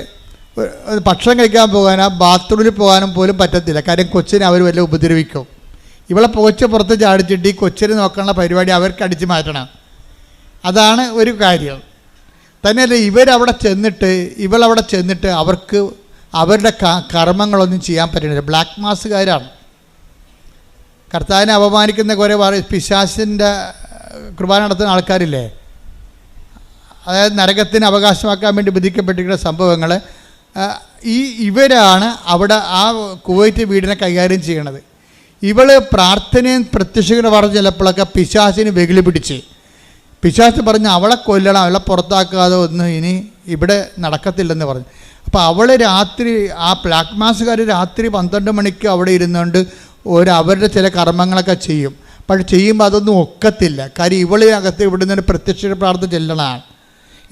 ഭക്ഷണം കഴിക്കാൻ പോകാനോ ബാത്റൂമിൽ പോകാനും പോലും പറ്റത്തില്ല. കാര്യം കൊച്ചിനെ അവർ വല്ല ഉപദ്രവിക്കും. ഇവളെ പോച്ച് പുറത്ത് ചാടിച്ചിട്ട് ഈ കൊച്ചിനെ നോക്കാനുള്ള പരിപാടി അവർക്ക് അടിച്ചു മാറ്റണം. അതാണ് ഒരു കാര്യം. തന്നെയല്ല ഇവളവിടെ ചെന്നിട്ട് അവർക്ക് അവരുടെ കർമ്മങ്ങളൊന്നും ചെയ്യാൻ പറ്റുന്നില്ല. ബ്ലാക്ക് മാസുകാരാണ്. കർത്താവിനെ അപമാനിക്കുന്ന കുറേ പിശാചിൻ്റെ കുർബാന നടത്തുന്ന ആൾക്കാരില്ലേ, അതായത് നരകത്തിന് അവകാശമാക്കാൻ വേണ്ടി വിധിക്കപ്പെട്ടിരിക്കുന്ന സംഭവങ്ങൾ, ഇവരാണ് അവിടെ ആ കുവൈറ്റ് വീടിനെ കൈകാര്യം ചെയ്യണത്. ഇവൾ പ്രാർത്ഥനയും പ്രത്യക്ഷങ്ങൾ പറഞ്ഞ് ചിലപ്പോഴൊക്കെ പിശാചിന് വെകിളി പിടിച്ച് പിശാച് പറഞ്ഞ് അവളെ കൊല്ലണം, അവളെ പുറത്താക്കാതെ ഒന്നും ഇനി ഇവിടെ നടക്കത്തില്ലെന്ന് പറഞ്ഞു. അപ്പോൾ അവൾ രാത്രി ആ ബ്ലാക്ക് മാസുകാർ രാത്രി 12 മണിക്ക് അവിടെ ഇരുന്നുകൊണ്ട് അവരുടെ ചില കർമ്മങ്ങളൊക്കെ ചെയ്യും. പക്ഷെ ചെയ്യുമ്പോൾ അതൊന്നും ഒക്കത്തില്ല. കാര്യം ഇവളിനകത്ത് ഇവിടെ നിന്ന് പ്രത്യക്ഷ പ്രാർത്ഥന ചെല്ലണമാണ്.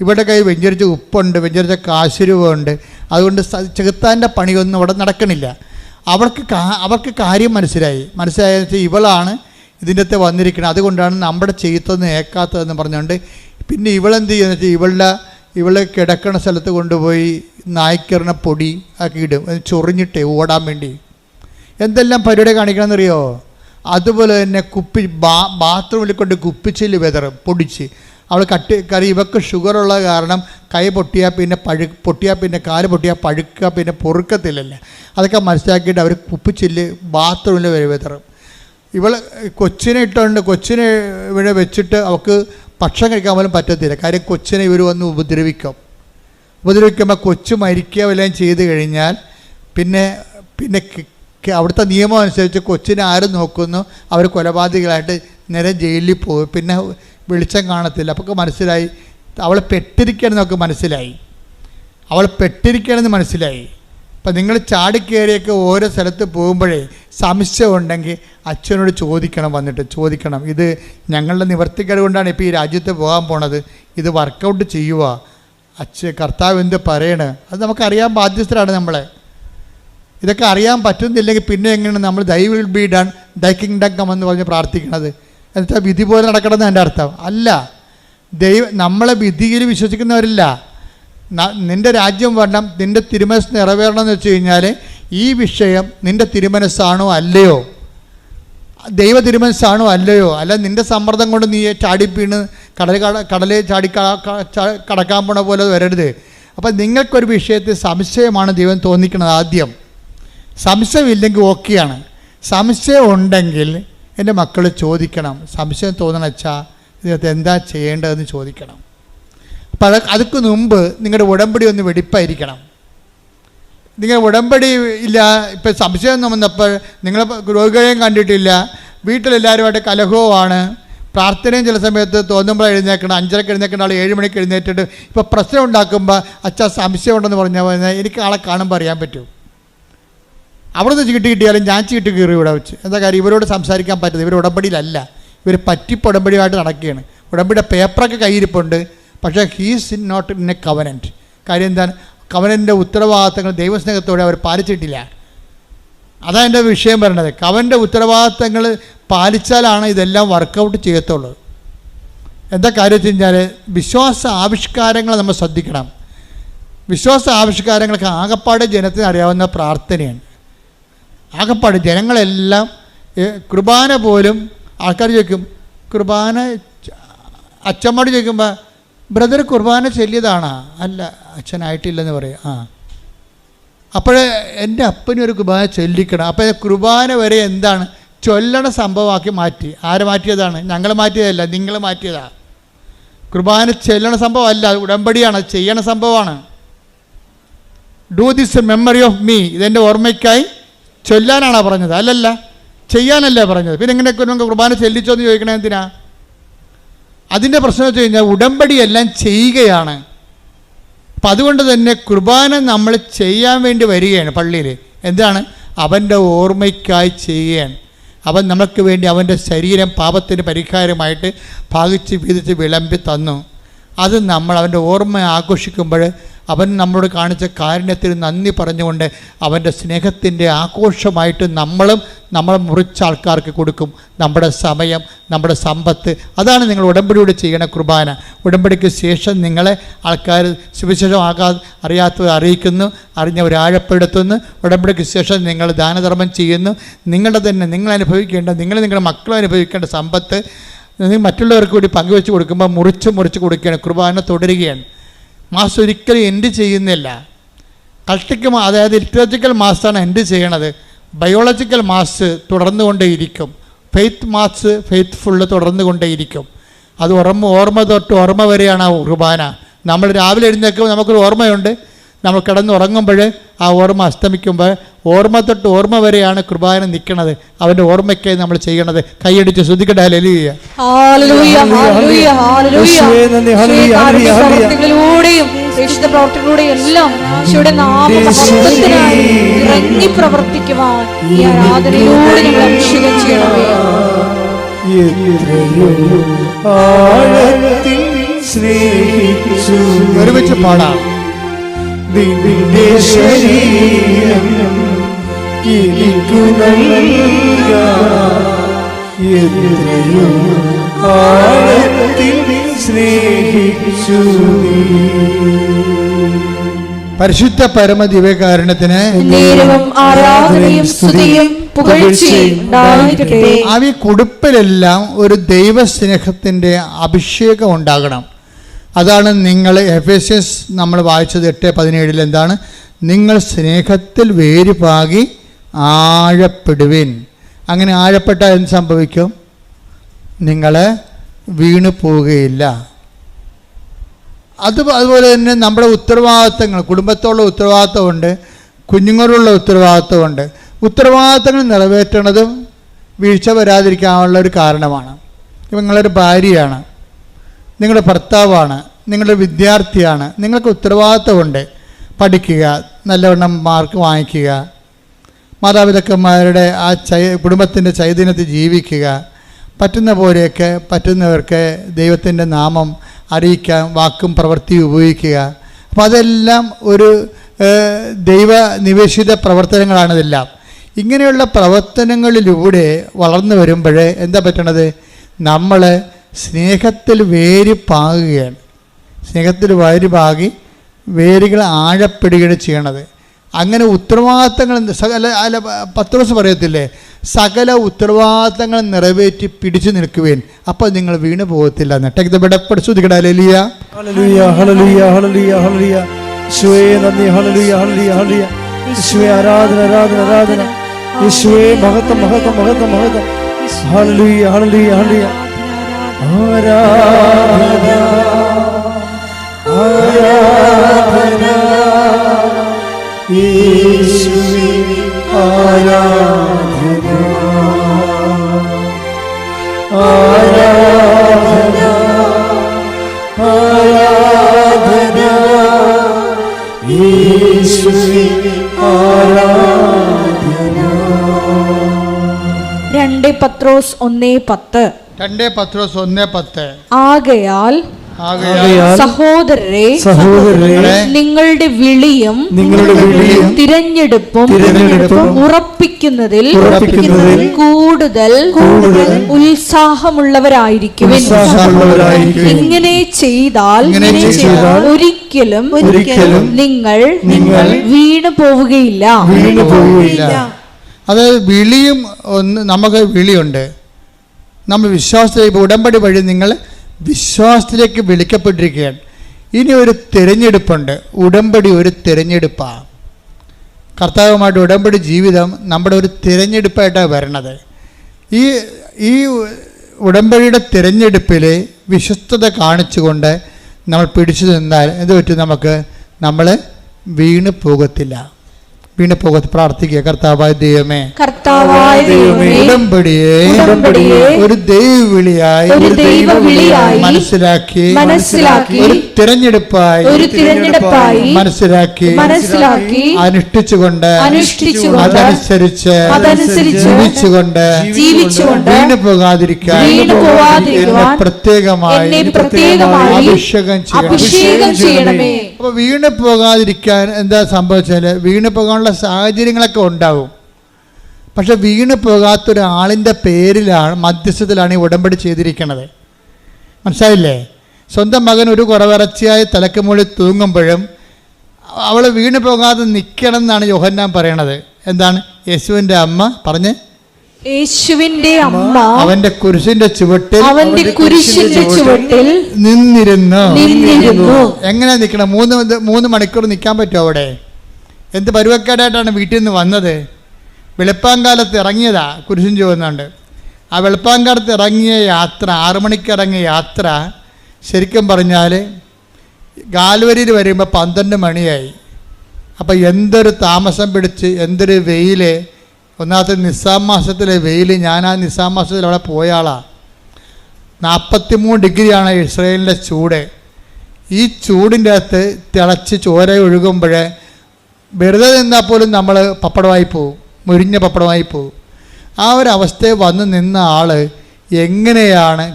ഇവിടെ കൈ വെഞ്ചരിച്ച ഉപ്പുണ്ട്, വെഞ്ചരിച്ച കാശുരൂപമുണ്ട്. അതുകൊണ്ട് ചെകുത്താൻ്റെ പണിയൊന്നും ഇവിടെ നടക്കണില്ല. അവർക്ക് കാര്യം മനസ്സിലായെന്ന് വെച്ചാൽ ഇവളാണ് ഇതിൻ്റെ അകത്ത് വന്നിരിക്കുന്നത്, അതുകൊണ്ടാണ് നമ്മുടെ ചെയ്ത്തൊന്നും ഏക്കാത്തതെന്ന് പറഞ്ഞുകൊണ്ട് പിന്നെ ഇവളെന്ത് ചെയ്യുന്നത് വെച്ചാൽ ഇവളെ കിടക്കണ സ്ഥലത്ത് കൊണ്ടുപോയി നായ്ക്കറിന പൊടി ആക്കി ഇടും, ചൊറിഞ്ഞിട്ടേ ഓടാൻ വേണ്ടി. എന്തെല്ലാം പരിപാടി കാണിക്കണമെന്നറിയോ? അതുപോലെ തന്നെ ബാത്റൂമിൽ കൊണ്ട് കുപ്പിച്ചില് വെതറും പൊടിച്ച്. അവൾ കറി ഇവക്ക് ഷുഗറുള്ള കാരണം കൈ പൊട്ടിയാൽ പിന്നെ കാല് പൊട്ടിയാൽ പഴുക്കുക, പിന്നെ പൊറുക്കത്തില്ലല്ലോ. അതൊക്കെ മനസ്സിലാക്കിയിട്ട് അവർ കുപ്പിച്ചില് ബാത്റൂമിൽ വെതറും. കൊച്ചിനെ ഇവിടെ വെച്ചിട്ട് അവൾക്ക് ഭക്ഷണം കഴിക്കാൻ പോലും പറ്റത്തില്ല. കാര്യം കൊച്ചിനെ ഇവർ വന്ന് ഉപദ്രവിക്കുമ്പോൾ കൊച്ചു മരിക്കുക വല്ലതും ചെയ്ത് കഴിഞ്ഞാൽ പിന്നെ അവിടുത്തെ നിയമം അനുസരിച്ച് കൊച്ചിനെ ആരും നോക്കുന്നു, അവർ കൊലപാതകളായിട്ട് നേരെ ജയിലിൽ പോകും. പിന്നെ വെളിച്ചം കാണത്തില്ല. അപ്പോൾ മനസ്സിലായി അവളെ പെട്ടിരിക്കണമെന്നൊക്കെ മനസ്സിലായി. അപ്പം നിങ്ങൾ ചാടിക്കയറിയൊക്കെ ഓരോ സ്ഥലത്ത് പോകുമ്പോഴേ സംശയം ഉണ്ടെങ്കിൽ അച്ഛനോട് ചോദിക്കണം. ഇത് ഞങ്ങളുടെ നിവർത്തിക്കേട് കൊണ്ടാണ് ഇപ്പോൾ ഈ രാജ്യത്ത് പോകാൻ പോണത്, ഇത് വർക്കൗട്ട് ചെയ്യുക, കർത്താവ് എന്ത് പറയണേ അത് നമുക്കറിയാൻ ബാധ്യസ്ഥരാണ് നമ്മളെ. ഇതൊക്കെ അറിയാൻ പറ്റുന്നില്ലെങ്കിൽ പിന്നെ എങ്ങനെയാണ് നമ്മൾ thy will be done, thy kingdom come എന്ന് പറഞ്ഞ് പ്രാർത്ഥിക്കണത്? എന്നുവെച്ചാൽ വിധി പോലെ നടക്കണമെന്ന് എൻ്റെ അർത്ഥം അല്ല. നമ്മളെ വിധിയിൽ വിശ്വസിക്കുന്നവരില്ല. നിൻ്റെ രാജ്യം വരണം, നിൻ്റെ തിരുമനസ് നിറവേറണം എന്ന് വെച്ച് കഴിഞ്ഞാൽ ഈ വിഷയം നിൻ്റെ തിരുമനസ്സാണോ അല്ലയോ, ദൈവ തിരുമനസ്സാണോ അല്ലയോ, അല്ല നിൻ്റെ സമ്മർദ്ദം കൊണ്ട് നീ ചാടിപ്പീണ് കടലിൽ കടക്കാൻ പോണ പോലെ വരരുത്. അപ്പം നിങ്ങൾക്കൊരു വിഷയത്തിൽ സംശയമാണ് ദൈവം തോന്നിക്കുന്നത്. ആദ്യം സംശയമില്ലെങ്കിൽ ഓക്കെയാണ്. സംശയം ഉണ്ടെങ്കിൽ എൻ്റെ മക്കൾ ചോദിക്കണം. സംശയം തോന്നണച്ചാൽ ഇതിനകത്ത് എന്താ ചെയ്യേണ്ടതെന്ന് ചോദിക്കണം. അപ്പോൾ അതിക്ക് മുമ്പ് നിങ്ങളുടെ ഉടമ്പടി ഒന്ന് വെടിപ്പായിരിക്കണം. നിങ്ങൾ ഉടമ്പടി ഇല്ല, ഇപ്പം സംശയം വന്നപ്പോൾ നിങ്ങൾ രോഗികളെയും കണ്ടിട്ടില്ല, വീട്ടിലെല്ലാവരുമായിട്ട് കലഹവുമാണ്, പ്രാർത്ഥനയും ചില സമയത്ത് തോന്നുമ്പോൾ എഴുന്നേക്കണം, 5:30 എഴുന്നേക്കേണ്ട ആൾ 7 മണിക്ക് എഴുന്നേറ്റിട്ട് ഇപ്പോൾ പ്രശ്നം ഉണ്ടാക്കുമ്പോൾ അച്ഛാ സംശയം ഉണ്ടെന്ന് പറഞ്ഞാൽ എനിക്ക് ആളെ കാണുമ്പോൾ അറിയാൻ പറ്റും. അവിടെ നിന്ന് ചീട്ട് കിട്ടിയാലും ഞാൻ ചീട്ട് കീറി ഇവിടെ വെച്ച്. എന്താ കാര്യം? ഇവരോട് സംസാരിക്കാൻ പറ്റുന്നത് ഇവർ ഉടമ്പടിയിലല്ല, ഇവർ ഉടമ്പടിയായിട്ട് നടക്കുകയാണ്. ഉടമ്പടിയുടെ പേപ്പറൊക്കെ കയ്യിരിപ്പുണ്ട്, പക്ഷേ he's not in a covenant. കാര്യം എന്താണ്? കവനൻ്റെ ഉത്തരവാദിത്തങ്ങൾ ദൈവസ്നേഹത്തോടെ അവർ പാലിച്ചിട്ടില്ല. അതാണ് എൻ്റെ വിഷയം പറയണത്. കവൻ്റെ ഉത്തരവാദിത്തങ്ങൾ പാലിച്ചാലാണ് ഇതെല്ലാം വർക്കൗട്ട് ചെയ്യത്തുള്ളൂ. എന്താ കാര്യം വെച്ച് കഴിഞ്ഞാൽ വിശ്വാസ ആവിഷ്കാരങ്ങൾ നമ്മൾ ശ്രദ്ധിക്കണം. വിശ്വാസ ആവിഷ്കാരങ്ങൾക്ക് ആകപ്പാട് ജനത്തിന് അറിയാവുന്ന പ്രാർത്ഥനയാണ്. ആകപ്പാട് ജനങ്ങളെല്ലാം കുർബാന പോലും ആൾക്കാർ ചോദിക്കും, കുർബാന അച്ഛന്മാർ ചോദിക്കുമ്പോൾ ബ്രദർ കുർബാന ചൊല്ലിയതാണോ? അല്ല, അച്ഛനായിട്ടില്ലെന്ന് പറയും. അപ്പോൾ എൻ്റെ അപ്പനൊരു കുർബാന ചൊല്ലിക്കണം. അപ്പോൾ കുർബാന വരെ എന്താണ് ചൊല്ലണ സംഭവമാക്കി മാറ്റി. ആര് മാറ്റിയതാണ്? ഞങ്ങൾ മാറ്റിയതല്ല, നിങ്ങൾ മാറ്റിയതാണ്. കുർബാന ചെല്ലണ സംഭവമല്ല, ഉടമ്പടിയാണ്, ചെയ്യണ സംഭവമാണ്. Do this memory of me, ഇതെൻ്റെ ഓർമ്മയ്ക്കായി ചൊല്ലാനാണോ പറഞ്ഞത്? അല്ലല്ല, ചെയ്യാനല്ല പറഞ്ഞത്. പിന്നെ എങ്ങനെയൊക്കെ നമുക്ക് കുർബാന ചെല്ലിച്ചോ എന്ന് ചോദിക്കണേ എന്തിനാ? അതിൻ്റെ പ്രശ്നം വെച്ച് കഴിഞ്ഞാൽ ഉടമ്പടി എല്ലാം ചെയ്യുകയാണ്. അപ്പം അതുകൊണ്ട് തന്നെ കുർബാന നമ്മൾ ചെയ്യാൻ വേണ്ടി വരികയാണ് പള്ളിയിൽ. എന്താണ്? അവൻ്റെ ഓർമ്മയ്ക്കായി ചെയ്യുകയാണ്. അവൻ നമുക്ക് വേണ്ടി അവൻ്റെ ശരീരം പാപത്തിന് പരിഹാരമായിട്ട് ഭാഗിച്ച് വീതിച്ച് വിളമ്പി തന്നു. അത് നമ്മൾ അവൻ്റെ ഓർമ്മ ആഘോഷിക്കുമ്പോൾ അവൻ നമ്മളോട് കാണിച്ച കാരുണ്യത്തിന് നന്ദി പറഞ്ഞുകൊണ്ട് അവൻ്റെ സ്നേഹത്തിൻ്റെ ആഘോഷമായിട്ട് നമ്മൾ മുറിച്ച ആൾക്കാർക്ക് കൊടുക്കും. നമ്മുടെ സമയം, നമ്മുടെ സമ്പത്ത്, അതാണ് നിങ്ങൾ ഉടമ്പടിയോട് ചെയ്യണ കുർബാന. ഉടമ്പടിക്ക് ശേഷം നിങ്ങളെ ആൾക്കാർ സുവിശേഷം അറിയാത്തവർ അറിയിക്കുന്നു, അറിഞ്ഞവർ ആഴപ്പെടുത്തുന്നു. ഉടമ്പടിക്ക് ശേഷം നിങ്ങൾ ദാനധർമ്മം ചെയ്യുന്നു. നിങ്ങൾ അനുഭവിക്കേണ്ട, നിങ്ങളുടെ മക്കൾ അനുഭവിക്കേണ്ട സമ്പത്ത് മറ്റുള്ളവർക്ക് കൂടി പങ്കുവെച്ച് കൊടുക്കുമ്പോൾ മുറിച്ച് കൊടുക്കുകയാണ്. കുർബാന തുടരുകയാണ്. മാസ് ഒരിക്കലും എൻഡ് ചെയ്യുന്നില്ല. കൾട്ടിക്ക് അതായത് ലിറ്ററേച്ചറിക്കൽ മാസാണ് എൻഡ് ചെയ്യണത്. ബയോളജിക്കൽ മാസ് തുടർന്നുകൊണ്ടേയിരിക്കും. ഫെയ്ത്ത് മാസ് ഫെയ്ത്ത്ഫുള്ള് തുടർന്നുകൊണ്ടേയിരിക്കും. അത് ഓർമ്മ തൊട്ട് ഓർമ്മ വരെയാണ് ആ കുർബാന. നമ്മൾ രാവിലെ എഴുന്നേൽക്കുമ്പോൾ നമുക്കൊരു ഓർമ്മയുണ്ട്. നമ്മൾ കിടന്നുറങ്ങുമ്പോൾ ആ ഓർമ്മ അസ്തമിക്കുമ്പോൾ ഓർമ്മ തൊട്ട് ഓർമ്മ വരെയാണ് കുർബാന നിൽക്കുന്നത്. അവൻ്റെ ഓർമ്മയ്ക്കായി നമ്മൾ ചെയ്യണത്. കൈയടിച്ച് ശ്രുതിക്കട്ടെ ഹല്ലേലൂയ. പ്രവർത്തനങ്ങളിലൂടെയും എല്ലാം നാമമഹത്വത്തിനായി ഇറങ്ങി പ്രവർത്തിക്കുവാൻ ഈ ആരാധനയിലൂടെ ഞങ്ങൾ അഭിഷേകം ചെയ്യണമേ. ഒരുമിച്ച് പാടാം. നിന്റെ ശരീരം എനിക്കു എത്രയോ ആഴത്തിൽ സ്നേഹിച്ചു. പരിശുദ്ധ പരമ ദിവ്യകാരുണ്യത്തിന് നേരവും ആരാധനയും സ്തുതിയും പുകഴ്ചയും ഉണ്ടായിരിക്കട്ടെ. ആ കുടുംബത്തിലെല്ലാം ഒരു ദൈവസ്നേഹത്തിൻ്റെ അഭിഷേകം ഉണ്ടാകണം. അതാണ് നിങ്ങൾ എഫേസ്യസ് നമ്മൾ വായിച്ചത് 8:17 എന്താണ്? നിങ്ങൾ സ്നേഹത്തിൽ വേരുപാകി ആഴപ്പെടുവിൻ. അങ്ങനെ ആഴപ്പെട്ടാൽ എന്ത് സംഭവിക്കും? നിങ്ങൾ വീണു പോവുകയില്ല. അതുപോലെ തന്നെ നമ്മുടെ ഉത്തരവാദിത്തങ്ങൾ, കുടുംബത്തോടുള്ള ഉത്തരവാദിത്തമുണ്ട്, കുഞ്ഞുങ്ങളുള്ള ഉത്തരവാദിത്തമുണ്ട്. ഉത്തരവാദിത്തങ്ങൾ നിറവേറ്റണതും വീഴ്ച വരാതിരിക്കാനുള്ള ഒരു കാരണമാണ്. നിങ്ങളൊരു ഭാര്യയാണ്, നിങ്ങളുടെ ഭർത്താവാണ്, നിങ്ങളുടെ വിദ്യാർത്ഥിയാണ്, നിങ്ങൾക്ക് ഉത്തരവാദിത്തമുണ്ട്. പഠിക്കുക, നല്ലവണ്ണം മാർക്ക് വാങ്ങിക്കുക, മാതാപിതാക്കന്മാരുടെ ആ കുടുംബത്തിൻ്റെ ചൈതന്യത്തിൽ ജീവിക്കുക, പറ്റുന്നവർക്ക് ദൈവത്തിൻ്റെ നാമം അറിയിക്കാൻ വാക്കും പ്രവൃത്തിയും ഉപയോഗിക്കുക. അപ്പോൾ അതെല്ലാം ഒരു ദൈവനിവേശിത പ്രവർത്തനങ്ങളാണിതെല്ലാം. ഇങ്ങനെയുള്ള പ്രവർത്തനങ്ങളിലൂടെ വളർന്നു വരുമ്പോൾ എന്താ പറ്റണത്? നമ്മൾ സ്നേഹത്തിൽ വേര് പാകുകയാണ്. സ്നേഹത്തിൽ വേരുപാകി വേരുകൾ ആഴപ്പെടുകയാണ് ചെയ്യണത്. അങ്ങനെ ഉത്തരവാദിത്തങ്ങൾ പത്രോസ് പറയത്തില്ലേ, സകല ഉത്തരവാദിത്തങ്ങൾ നിറവേറ്റി പിടിച്ചു നിൽക്കുവേൻ, അപ്പോൾ നിങ്ങൾ വീണു പോകത്തില്ല. പത്രോസ് 1:10 ആകയാൽ സഹോദരരെ നിങ്ങളുടെ വിളിയും തിരഞ്ഞെടുപ്പും ഉറപ്പിക്കുന്നതിൽ കൂടുതൽ ഉത്സാഹമുള്ളവരായിരിക്കുവിൻ. ഇങ്ങനെ ചെയ്താൽ ഒരിക്കലും നിങ്ങൾ വീണു പോവുകയില്ല. അതായത് വിളിയും നമുക്ക് വിളിയുണ്ട്. നമ്മൾ വിശ്വാസത്തിലേക്ക് ഉടമ്പടി വഴി നിങ്ങൾ വിശ്വാസത്തിലേക്ക് വിളിക്കപ്പെട്ടിരിക്കുകയാണ്. ഇനി ഒരു തിരഞ്ഞെടുപ്പുണ്ട്. ഉടമ്പടി ഒരു തിരഞ്ഞെടുപ്പാണ്. കർത്താവുമായിട്ട് ഉടമ്പടി ജീവിതം നമ്മുടെ ഒരു തിരഞ്ഞെടുപ്പായിട്ടാണ് വരണത്. ഈ ഉടമ്പടിയുടെ തിരഞ്ഞെടുപ്പിൽ വിശ്വസ്തത കാണിച്ചുകൊണ്ട് നമ്മൾ പിടിച്ചു നിന്നാൽ എന്ത് പറ്റും? നമ്മൾ വീണ് പോകത്തില്ല. വീണ് പോകാതെ പ്രാർത്ഥിക്കുക. കർത്താവായ ദൈവമേ, കർത്താവായ ദൈവമേ, ഉടമ്പടിയെ ഒരു ദൈവവിളിയായി മനസ്സിലാക്കി ഒരു തിരഞ്ഞെടുപ്പായി മനസ്സിലാക്കി അനുഷ്ഠിച്ചുകൊണ്ട് അതനുസരിച്ച് ജീവിച്ചുകൊണ്ട് വീണ് പോകാതിരിക്കാൻ എന്നെ പ്രത്യേകമായി അഭിഷേകം ചെയ്യണമേ. അപ്പൊ വീണ് പോകാതിരിക്കാൻ എന്താ സംഭവിച്ചാൽ, വീണ് പോകാനുള്ള സാഹചര്യങ്ങളൊക്കെ ഉണ്ടാവും. പക്ഷെ വീണ് പോകാത്തൊരാളിൻ്റെ പേരിലാണ്, മധ്യസ്ഥത്തിലാണ് ഈ ഉടമ്പടി ചെയ്തിരിക്കുന്നത്. മനസ്സിലായില്ലേ? സ്വന്തം മകൻ ഒരു കുറവിറച്ചിയായി തലക്ക് മുകളിൽ തൂങ്ങുമ്പോഴും അവൾ വീണ് പോകാതെ നിൽക്കണം എന്നാണ് യോഹന്നാൻ പറയണത്. എന്താണ്? യേശുവിൻ്റെ അമ്മ പറഞ്ഞ്, യേശുവിന്റെ അമ്മ അവന്റെ കുരിശിന്റെ ചുവട്ടിൽ നിന്നിരുന്നു. എങ്ങനെ നിൽക്കണം? 3 മണിക്കൂർ നിൽക്കാൻ പറ്റുമോ അവിടെ? എന്ത് പരുവക്കേടായിട്ടാണ് വീട്ടിൽ നിന്ന് വന്നത്? വെളുപ്പാങ്കാലത്ത് ഇറങ്ങിയതാ, കുരിശും ചുവന്നുണ്ട്. ആ വെളുപ്പാങ്കാലത്ത് ഇറങ്ങിയ യാത്ര, 6 മണിക്ക് ഇറങ്ങിയ യാത്ര ശരിക്കും പറഞ്ഞാൽ ഗാൽവരിയിൽ വരുമ്പോൾ 12 മണിയായി. അപ്പം എന്തൊരു താമസം പിടിച്ച്, എന്തൊരു വെയിൽ! ഒന്നാമത്തെ നിസാം മാസത്തിലെ വെയിൽ. ഞാൻ ആ നിസാം മാസത്തിൽ അവിടെ പോയ ആളാണ്. 43 ഡിഗ്രിയാണ് ഇസ്രയേലിൻ്റെ ചൂട്. ഈ ചൂടിൻ്റെ അകത്ത് തിളച്ച് ചോര ഒഴുകുമ്പോൾ വെറുതെ നിന്നാൽ പോലും നമ്മൾ പപ്പടമായി പോവും, മുരിഞ്ഞ പപ്പടമായി പോവും. ആ ഒരു അവസ്ഥയിൽ വന്ന് നിന്ന ആൾ എങ്ങനെയാണ്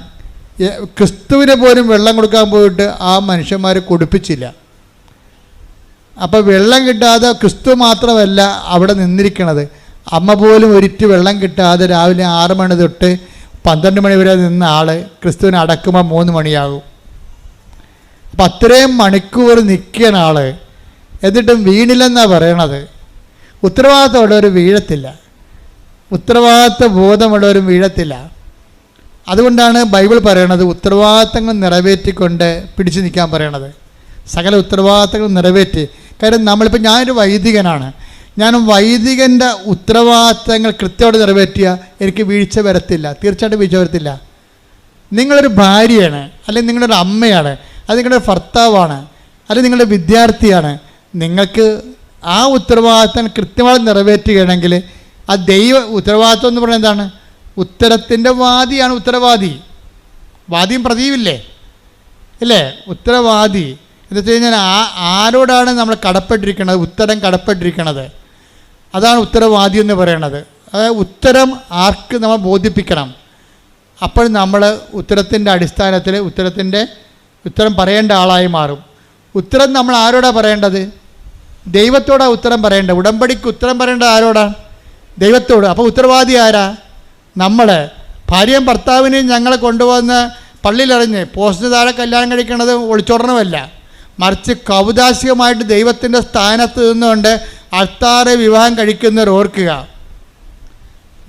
ക്രിസ്തുവിനെ പോലും വെള്ളം കൊടുക്കാൻ പോയിട്ട് ആ മനുഷ്യന്മാർ കൊടുപ്പിച്ചില്ല. അപ്പോൾ വെള്ളം കിട്ടാതെ ക്രിസ്തു മാത്രമല്ല അവിടെ നിന്നിരിക്കണത്, അമ്മ പോലും ഒരിറ്റ് വെള്ളം കിട്ടാതെ രാവിലെ 6 മണി തൊട്ട് 12 മണി വരെ നിന്ന ആൾ ക്രിസ്തുവിനെ അടക്കുമ്പോൾ 3 മണിയാകും. അപ്പം അത്രയും മണിക്കൂർ നിൽക്കണ ആൾ, എന്നിട്ടും വീണില്ലെന്നാണ് പറയണത്. ഉത്തരവാദിത്തമുള്ളവർ വീഴത്തില്ല, ഉത്തരവാദിത്ത ബോധമുള്ളവരും വീഴത്തില്ല. അതുകൊണ്ടാണ് ബൈബിൾ പറയണത് ഉത്തരവാദിത്തങ്ങൾ നിറവേറ്റിക്കൊണ്ട് പിടിച്ചു നിൽക്കാൻ പറയണത്. സകല ഉത്തരവാദിത്തങ്ങൾ നിറവേറ്റി. കാര്യം നമ്മളിപ്പോൾ ഞാനൊരു വൈദികനാണ്, ഞാൻ വൈദികൻ്റെ ഉത്തരവാദിത്തങ്ങൾ കൃത്യമായിട്ട് നിറവേറ്റിയാൽ എനിക്ക് വീഴ്ച വരത്തില്ല, തീർച്ചയായിട്ടും വീഴ്ച വരത്തില്ല. നിങ്ങളൊരു ഭാര്യയാണ്, അല്ലെങ്കിൽ നിങ്ങളൊരു അമ്മയാണ്, അത് നിങ്ങളുടെ ഭർത്താവാണ്, അല്ലെങ്കിൽ നിങ്ങളുടെ വിദ്യാർത്ഥിയാണ്. നിങ്ങൾക്ക് ആ ഉത്തരവാദിത്തം കൃത്യമായി നിറവേറ്റുകയാണെങ്കിൽ ആ ഉത്തരവാദിത്വം എന്ന് പറയുന്നത് എന്താണ്? ഉത്തരത്തിൻ്റെ വാദിയാണ് ഉത്തരവാദി. വാദിയും പ്രതിയുമില്ലേ ഇല്ലേ? ഉത്തരവാദി എന്ന് വെച്ച് കഴിഞ്ഞാൽ ആരോടാണ് നമ്മൾ കടപ്പെട്ടിരിക്കുന്നത്, ഉത്തരം കടപ്പെട്ടിരിക്കുന്നത്, അതാണ് ഉത്തരവാദി എന്ന് പറയണത്. അതായത് ഉത്തരം ആർക്ക് നമ്മൾ ബോധിപ്പിക്കണം. അപ്പോൾ നമ്മൾ ഉത്തരത്തിൻ്റെ അടിസ്ഥാനത്തിൽ ഉത്തരം പറയേണ്ട ആളായി മാറും. ഉത്തരം നമ്മൾ ആരോടാണ് പറയേണ്ടത്? ദൈവത്തോടാണ് ഉത്തരം പറയേണ്ടത്. ഉടമ്പടിക്ക് ഉത്തരം പറയേണ്ടത് ആരോടാണ്? ദൈവത്തോട്. അപ്പോൾ ഉത്തരവാദി ആരാ? നമ്മൾ. ഭാര്യയും ഭർത്താവിനെയും ഞങ്ങളെ കൊണ്ടുവന്ന് പള്ളിയിലെറിഞ്ഞ് പോസ്റ്റിന് താഴെ കല്യാണം കഴിക്കുന്നത് ഒളിച്ചോടണമല്ല, മറിച്ച് കൗതാശികമായിട്ട് ദൈവത്തിൻ്റെ സ്ഥാനത്ത് നിന്നുകൊണ്ട് അൾത്താറെ വിവാഹം കഴിക്കുന്നവർ ഓർക്കുക,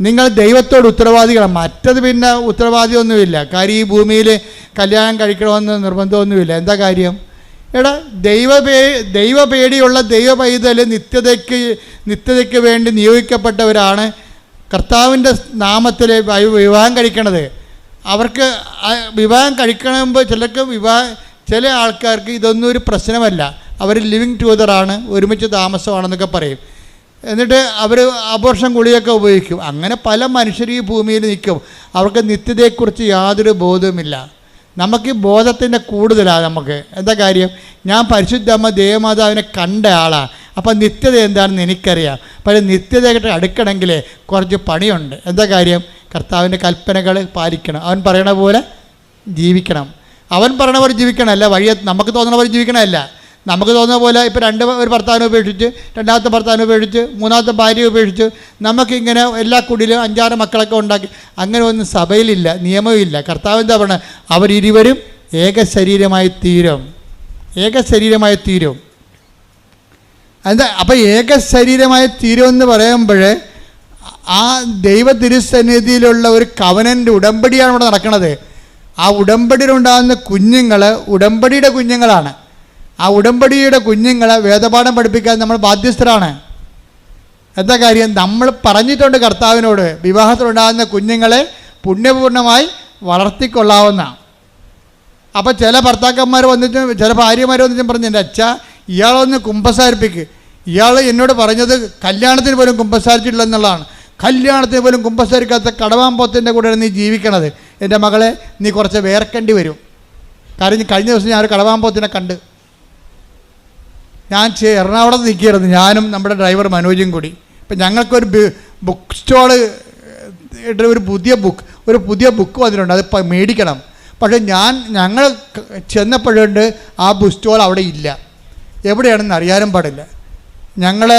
നിങ്ങൾ ദൈവത്തോട് ഉത്തരവാദികളാണ്. മറ്റത് പിന്നെ ഉത്തരവാദിയൊന്നുമില്ല. കാര്യം ഈ ഭൂമിയിൽ കല്യാണം കഴിക്കണമെന്ന് നിർബന്ധമൊന്നുമില്ല. എന്താ കാര്യം? എടാ ദൈവപേടിയുള്ള ദൈവ പൈതൽ നിത്യതയ്ക്ക് വേണ്ടി നിയോഗിക്കപ്പെട്ടവരാണ് കർത്താവിൻ്റെ നാമത്തിൽ വിവാഹം കഴിക്കണത്. അവർക്ക് വിവാഹം കഴിക്കണമെങ്കിൽ ചില ആൾക്കാർക്ക് ഇതൊന്നും ഒരു പ്രശ്നമല്ല. അവർ ലിവിങ് ടുഗദറാണ്, ഒരുമിച്ച് താമസമാണെന്നൊക്കെ പറയും. എന്നിട്ട് അവർ അബോർഷൻ ഗുളികയൊക്കെ ഉപയോഗിക്കും. അങ്ങനെ പല മനുഷ്യർ ഈ ഭൂമിയിൽ നിൽക്കും. അവർക്ക് നിത്യതയെക്കുറിച്ച് യാതൊരു ബോധവുമില്ല. നമുക്ക് ബോധത്തിൻ്റെ കൂടുതലാണ് നമുക്ക്. എന്താ കാര്യം? ഞാൻ പരിശുദ്ധമ്മ ദേവമാതാവിനെ കണ്ട ആളാണ്. അപ്പം നിത്യത എന്താണെന്ന് എനിക്കറിയാം. പക്ഷേ നിത്യതയായിട്ട് അടുക്കണമെങ്കിൽ കുറച്ച് പണിയുണ്ട്. എന്താ കാര്യം? കർത്താവിൻ്റെ കൽപ്പനകൾ പാലിക്കണം, അവൻ പറയണ പോലെ ജീവിക്കണം. അവൻ പറയണ പോലെ ജീവിക്കണമല്ല, നമുക്ക് തോന്നണ പോലെ ജീവിക്കണമല്ല. നമുക്ക് തോന്നുന്ന പോലെ ഇപ്പോൾ ഒരു ഭർത്താവിനെ ഉപേക്ഷിച്ച്, രണ്ടാമത്തെ ഭർത്താവിനെ ഉപേക്ഷിച്ച്, മൂന്നാമത്തെ ഭാര്യയെ ഉപേക്ഷിച്ച് നമുക്കിങ്ങനെ എല്ലാ കുടിയിലും 5-6 മക്കളൊക്കെ ഉണ്ടാക്കി. അങ്ങനെ ഒന്നും സഭയിലില്ല, നിയമമില്ല. കർത്താവ് എന്താ പറയുന്നത്? അവരിരുവരും ഏക ശരീരമായി തീരും. എന്താ അപ്പം ഏക ശരീരമായി തീരുമെന്ന് പറയുമ്പോൾ ആ ദൈവ തിരുസന്നിധിയിലുള്ള ഒരു കവനൻ്റെ ഉടമ്പടിയാണ് ഇവിടെ നടക്കുന്നത്. ആ ഉടമ്പടിയിലുണ്ടാകുന്ന കുഞ്ഞുങ്ങൾ ഉടമ്പടിയുടെ കുഞ്ഞുങ്ങളാണ്. ആ ഉടമ്പടിയുടെ കുഞ്ഞുങ്ങളെ വേദപാഠം പഠിപ്പിക്കാൻ നമ്മൾ ബാധ്യസ്ഥരാണ്. എന്താ കാര്യം? നമ്മൾ പറഞ്ഞിട്ടുണ്ട് കർത്താവിനോട്, വിവാഹത്തിലുണ്ടാകുന്ന കുഞ്ഞുങ്ങളെ പുണ്യപൂർണ്ണമായി വളർത്തിക്കൊള്ളാവുന്ന. അപ്പോൾ ചില ഭർത്താക്കന്മാർ വന്നിട്ടും ചില ഭാര്യമാർ വന്നിട്ടും പറഞ്ഞു, എൻ്റെ അച്ഛ ഇയാളൊന്ന് കുമ്പസാരിപ്പിക്ക്, ഇയാൾ എന്നോട് പറഞ്ഞത് കല്യാണത്തിന് പോലും കുമ്പസാരിച്ചിട്ടില്ല എന്നുള്ളതാണ്. കല്യാണത്തിന് പോലും കുമ്പസാരിക്കാത്ത കടവാമ്പോത്തിൻ്റെ കൂടെയാണ് നീ ജീവിക്കണത്. എൻ്റെ മകളെ, നീ കുറച്ച് വേർക്കേണ്ടി വരും. കാരണം കഴിഞ്ഞ ദിവസം ഞാനൊരു കടവാമ്പോത്തിനെ കണ്ട്. ഞാൻ എറണാകുളത്ത് നിൽക്കുകയായിരുന്നു, ഞാനും നമ്മുടെ ഡ്രൈവർ മനോജും കൂടി. ഇപ്പം ഞങ്ങൾക്കൊരു ബുക്ക് സ്റ്റോള്, ഒരു പുതിയ ബുക്ക് വന്നിട്ടുണ്ട്, അത് മേടിക്കണം. പക്ഷേ ഞങ്ങൾ ചെന്നപ്പോഴുണ്ട് ആ ബുക്ക് സ്റ്റോൾ അവിടെ ഇല്ല. എവിടെയാണെന്ന് അറിയാനും പാടില്ല. ഞങ്ങൾ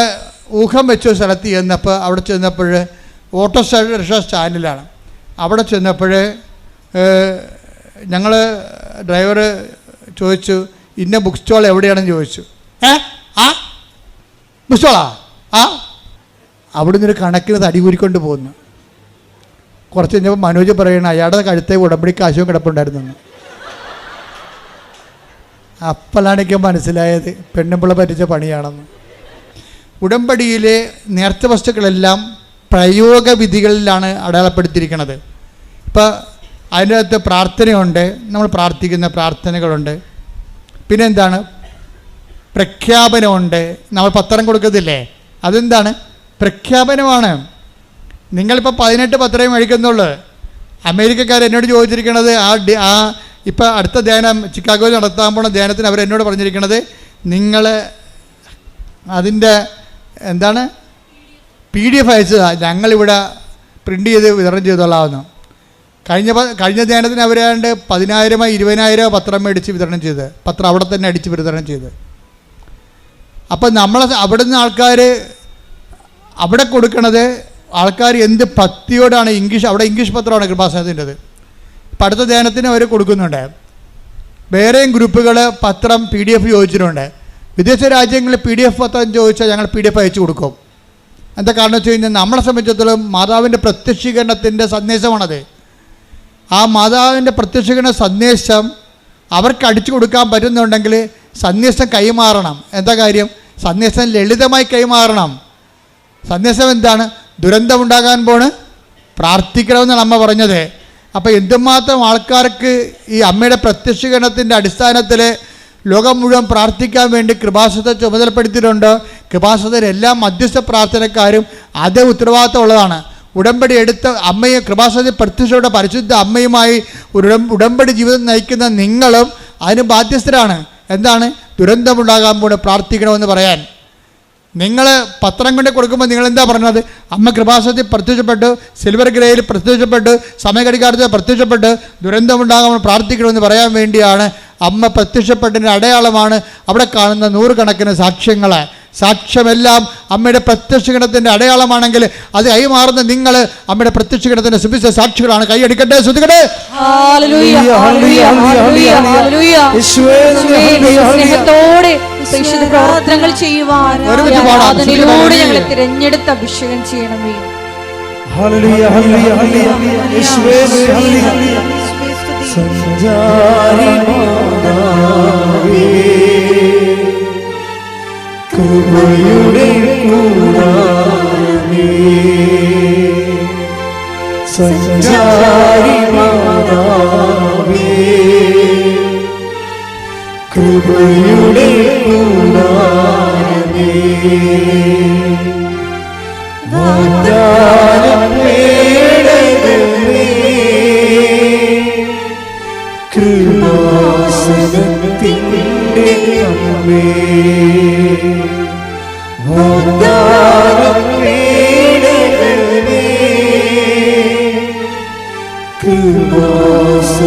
ഊഹം വെച്ച സ്ഥലത്ത് ചെന്നപ്പോൾ അവിടെ ചെന്നപ്പോൾ ഓട്ടോ റിക്ഷ സ്റ്റാൻഡിലാണ്. അവിടെ ചെന്നപ്പോൾ ഞങ്ങൾ ഡ്രൈവർ ചോദിച്ചു, ഇന്ന ബുക്ക് സ്റ്റോൾ എവിടെയാണെന്ന് ചോദിച്ചു. ബുക്ക് സ്റ്റോളാ? അവിടെ നിന്നൊരു കണക്കിന് തടി കൂരിക്കൊണ്ട് പോകുന്നു. കുറച്ച് കഴിഞ്ഞപ്പോൾ മനോജ് പറയണം, അയാളുടെ കഴുത്തെ ഉടമ്പടി കാശും കിടപ്പുണ്ടായിരുന്നു. അപ്പോഴാണ് എനിക്ക് മനസ്സിലായത് പെണ്ണുമ്പിള്ള പറ്റിച്ച പണിയാണെന്ന്. ഉടമ്പടിയിലെ നേർച്ച വസ്തുക്കളെല്ലാം പ്രയോഗവിധികളിലാണ് അടയാളപ്പെടുത്തിയിരിക്കുന്നത്. ഇപ്പോൾ അതിൻ്റെ അകത്ത് പ്രാർത്ഥനയുണ്ട്, നമ്മൾ പ്രാർത്ഥിക്കുന്ന പ്രാർത്ഥനകളുണ്ട്. പിന്നെ എന്താണ്? പ്രഖ്യാപനമുണ്ട്. നമ്മൾ പത്രം കൊടുക്കത്തില്ലേ, അതെന്താണ്? പ്രഖ്യാപനമാണ്. നിങ്ങളിപ്പോൾ 18 പത്രമേ മേടിക്കുന്നുള്ളൂ. അമേരിക്കക്കാർ എന്നോട് ചോദിച്ചിരിക്കുന്നത്, ഇപ്പോൾ അടുത്ത ധ്യാനം ചിക്കാഗോയിൽ നടത്താൻ പോണ ധ്യാനത്തിന് അവരെന്നോട് പറഞ്ഞിരിക്കുന്നത്, നിങ്ങൾ അതിൻ്റെ എന്താണ് PDF അയച്ചതാണ്, ഞങ്ങളിവിടെ പ്രിൻ്റ് ചെയ്ത് വിതരണം ചെയ്തോളാമെന്ന്. കഴിഞ്ഞ ധ്യാനത്തിന് അവരാണ്ട് 10,000 20,000 പത്രം മേടിച്ച് വിതരണം ചെയ്ത്, പത്രം അവിടെ തന്നെ അടിച്ച് വിതരണം ചെയ്ത്. അപ്പം നമ്മൾ അവിടുന്ന് ആൾക്കാർ അവിടെ കൊടുക്കണത്, ആൾക്കാർ എന്ത് ഭക്തിയോടാണ്. അവിടെ ഇംഗ്ലീഷ് പത്രമാണ് കൃപാസനത്തിൻ്റെത്. ഇപ്പം അടുത്ത ധ്യാനത്തിന് അവർ കൊടുക്കുന്നുണ്ട്. വേറെയും ഗ്രൂപ്പുകൾ പത്രം PDF ചോദിച്ചിട്ടുണ്ട്. വിദേശ രാജ്യങ്ങളിൽ PDF പത്രം ചോദിച്ചാൽ ഞങ്ങൾ PDF അയച്ചു കൊടുക്കും. എന്താ കാരണം വെച്ച് കഴിഞ്ഞാൽ നമ്മളെ സംബന്ധിച്ചിടത്തോളം മാതാവിൻ്റെ പ്രത്യക്ഷീകരണത്തിൻ്റെ സന്ദേശമാണത്. ആ മാതാവിൻ്റെ പ്രത്യക്ഷീകരണ സന്ദേശം അവർക്ക് അടിച്ചു കൊടുക്കാൻ പറ്റുന്നുണ്ടെങ്കിൽ സന്ദേശം കൈമാറണം. എന്താ കാര്യം? സന്ദേശം ലളിതമായി കൈമാറണം. സന്ദേശം എന്താണ്? ദുരന്തമുണ്ടാകാൻ പോണ്, പ്രാർത്ഥിക്കണമെന്നാണ് അമ്മ പറഞ്ഞത്. അപ്പോൾ എന്തുമാത്രം ആൾക്കാർക്ക് ഈ അമ്മയുടെ പ്രത്യക്ഷീകരണത്തിൻ്റെ അടിസ്ഥാനത്തിൽ ലോകം മുഴുവൻ പ്രാർത്ഥിക്കാൻ വേണ്ടി കൃപാസനത്തെ ചുമതലപ്പെടുത്തിയിട്ടുണ്ട്. കൃപാസനത്തിൽ എല്ലാ മധ്യസ്ഥ പ്രാർത്ഥനക്കാരും അതേ ഉത്തരവാദിത്തമുള്ളതാണ്. ഉടമ്പടി എടുത്ത അമ്മയെ, കൃപാസനത്തിൽ പ്രത്യക്ഷയുടെ പരിശുദ്ധ അമ്മയുമായി ഉടമ്പടി ജീവിതം നയിക്കുന്ന നിങ്ങളും അതിന് ബാധ്യസ്ഥരാണ്. എന്താണ്? ദുരന്തമുണ്ടാകാൻ പോണ്, പ്രാർത്ഥിക്കണമെന്ന് പറയാൻ. നിങ്ങൾ പത്രം കൊണ്ട് കൊടുക്കുമ്പോൾ നിങ്ങൾ എന്താ പറഞ്ഞത്? അമ്മ കൃപാസനത്തിൽ പ്രത്യക്ഷപ്പെട്ട്, സിൽവർ ഗ്രേയിൽ പ്രത്യക്ഷപ്പെട്ട്, സമയഘടികാരത്തിൽ പ്രത്യക്ഷപ്പെട്ട്, ദുരന്തമുണ്ടാകാൻ പ്രാർത്ഥിക്കണമെന്ന് പറയാൻ വേണ്ടിയാണ് അമ്മ പ്രത്യക്ഷപ്പെട്ടതിൻ്റെ അടയാളമാണ് അവിടെ കാണുന്ന 100 കണക്കിന് സാക്ഷ്യങ്ങൾ. സാക്ഷ്യമെല്ലാം അമ്മയുടെ പ്രത്യക്ഷീകരണത്തിൻ്റെ അടയാളമാണെങ്കിൽ അത് കൈമാറുന്ന നിങ്ങൾ അമ്മയുടെ പ്രത്യക്ഷീകരണത്തിൻ്റെ സുവിശേഷ സാക്ഷികളാണ്. കൈയടിക്കട്ടെ, ശ്രുതികട്ടെ. സ്നേഹത്തോടെ പ്രവർത്തനങ്ങൾ ചെയ്യുവാൻ ഞങ്ങളെ തിരഞ്ഞെടുത്ത് അഭിഷേകം ചെയ്യണമേ. കൃപയുടെ കൂടാരമേ, സഞ്ചാരി മാതാവേ, കൃപയുടെ കൂടാരമേ, വാഗ്ദാനമേടകമേ, കൃപാസനത്തിൻ്റെ അമ്മേ, വാഗ്ദാനമേടകമേ, കൃപാസനത്തിൻ്റെ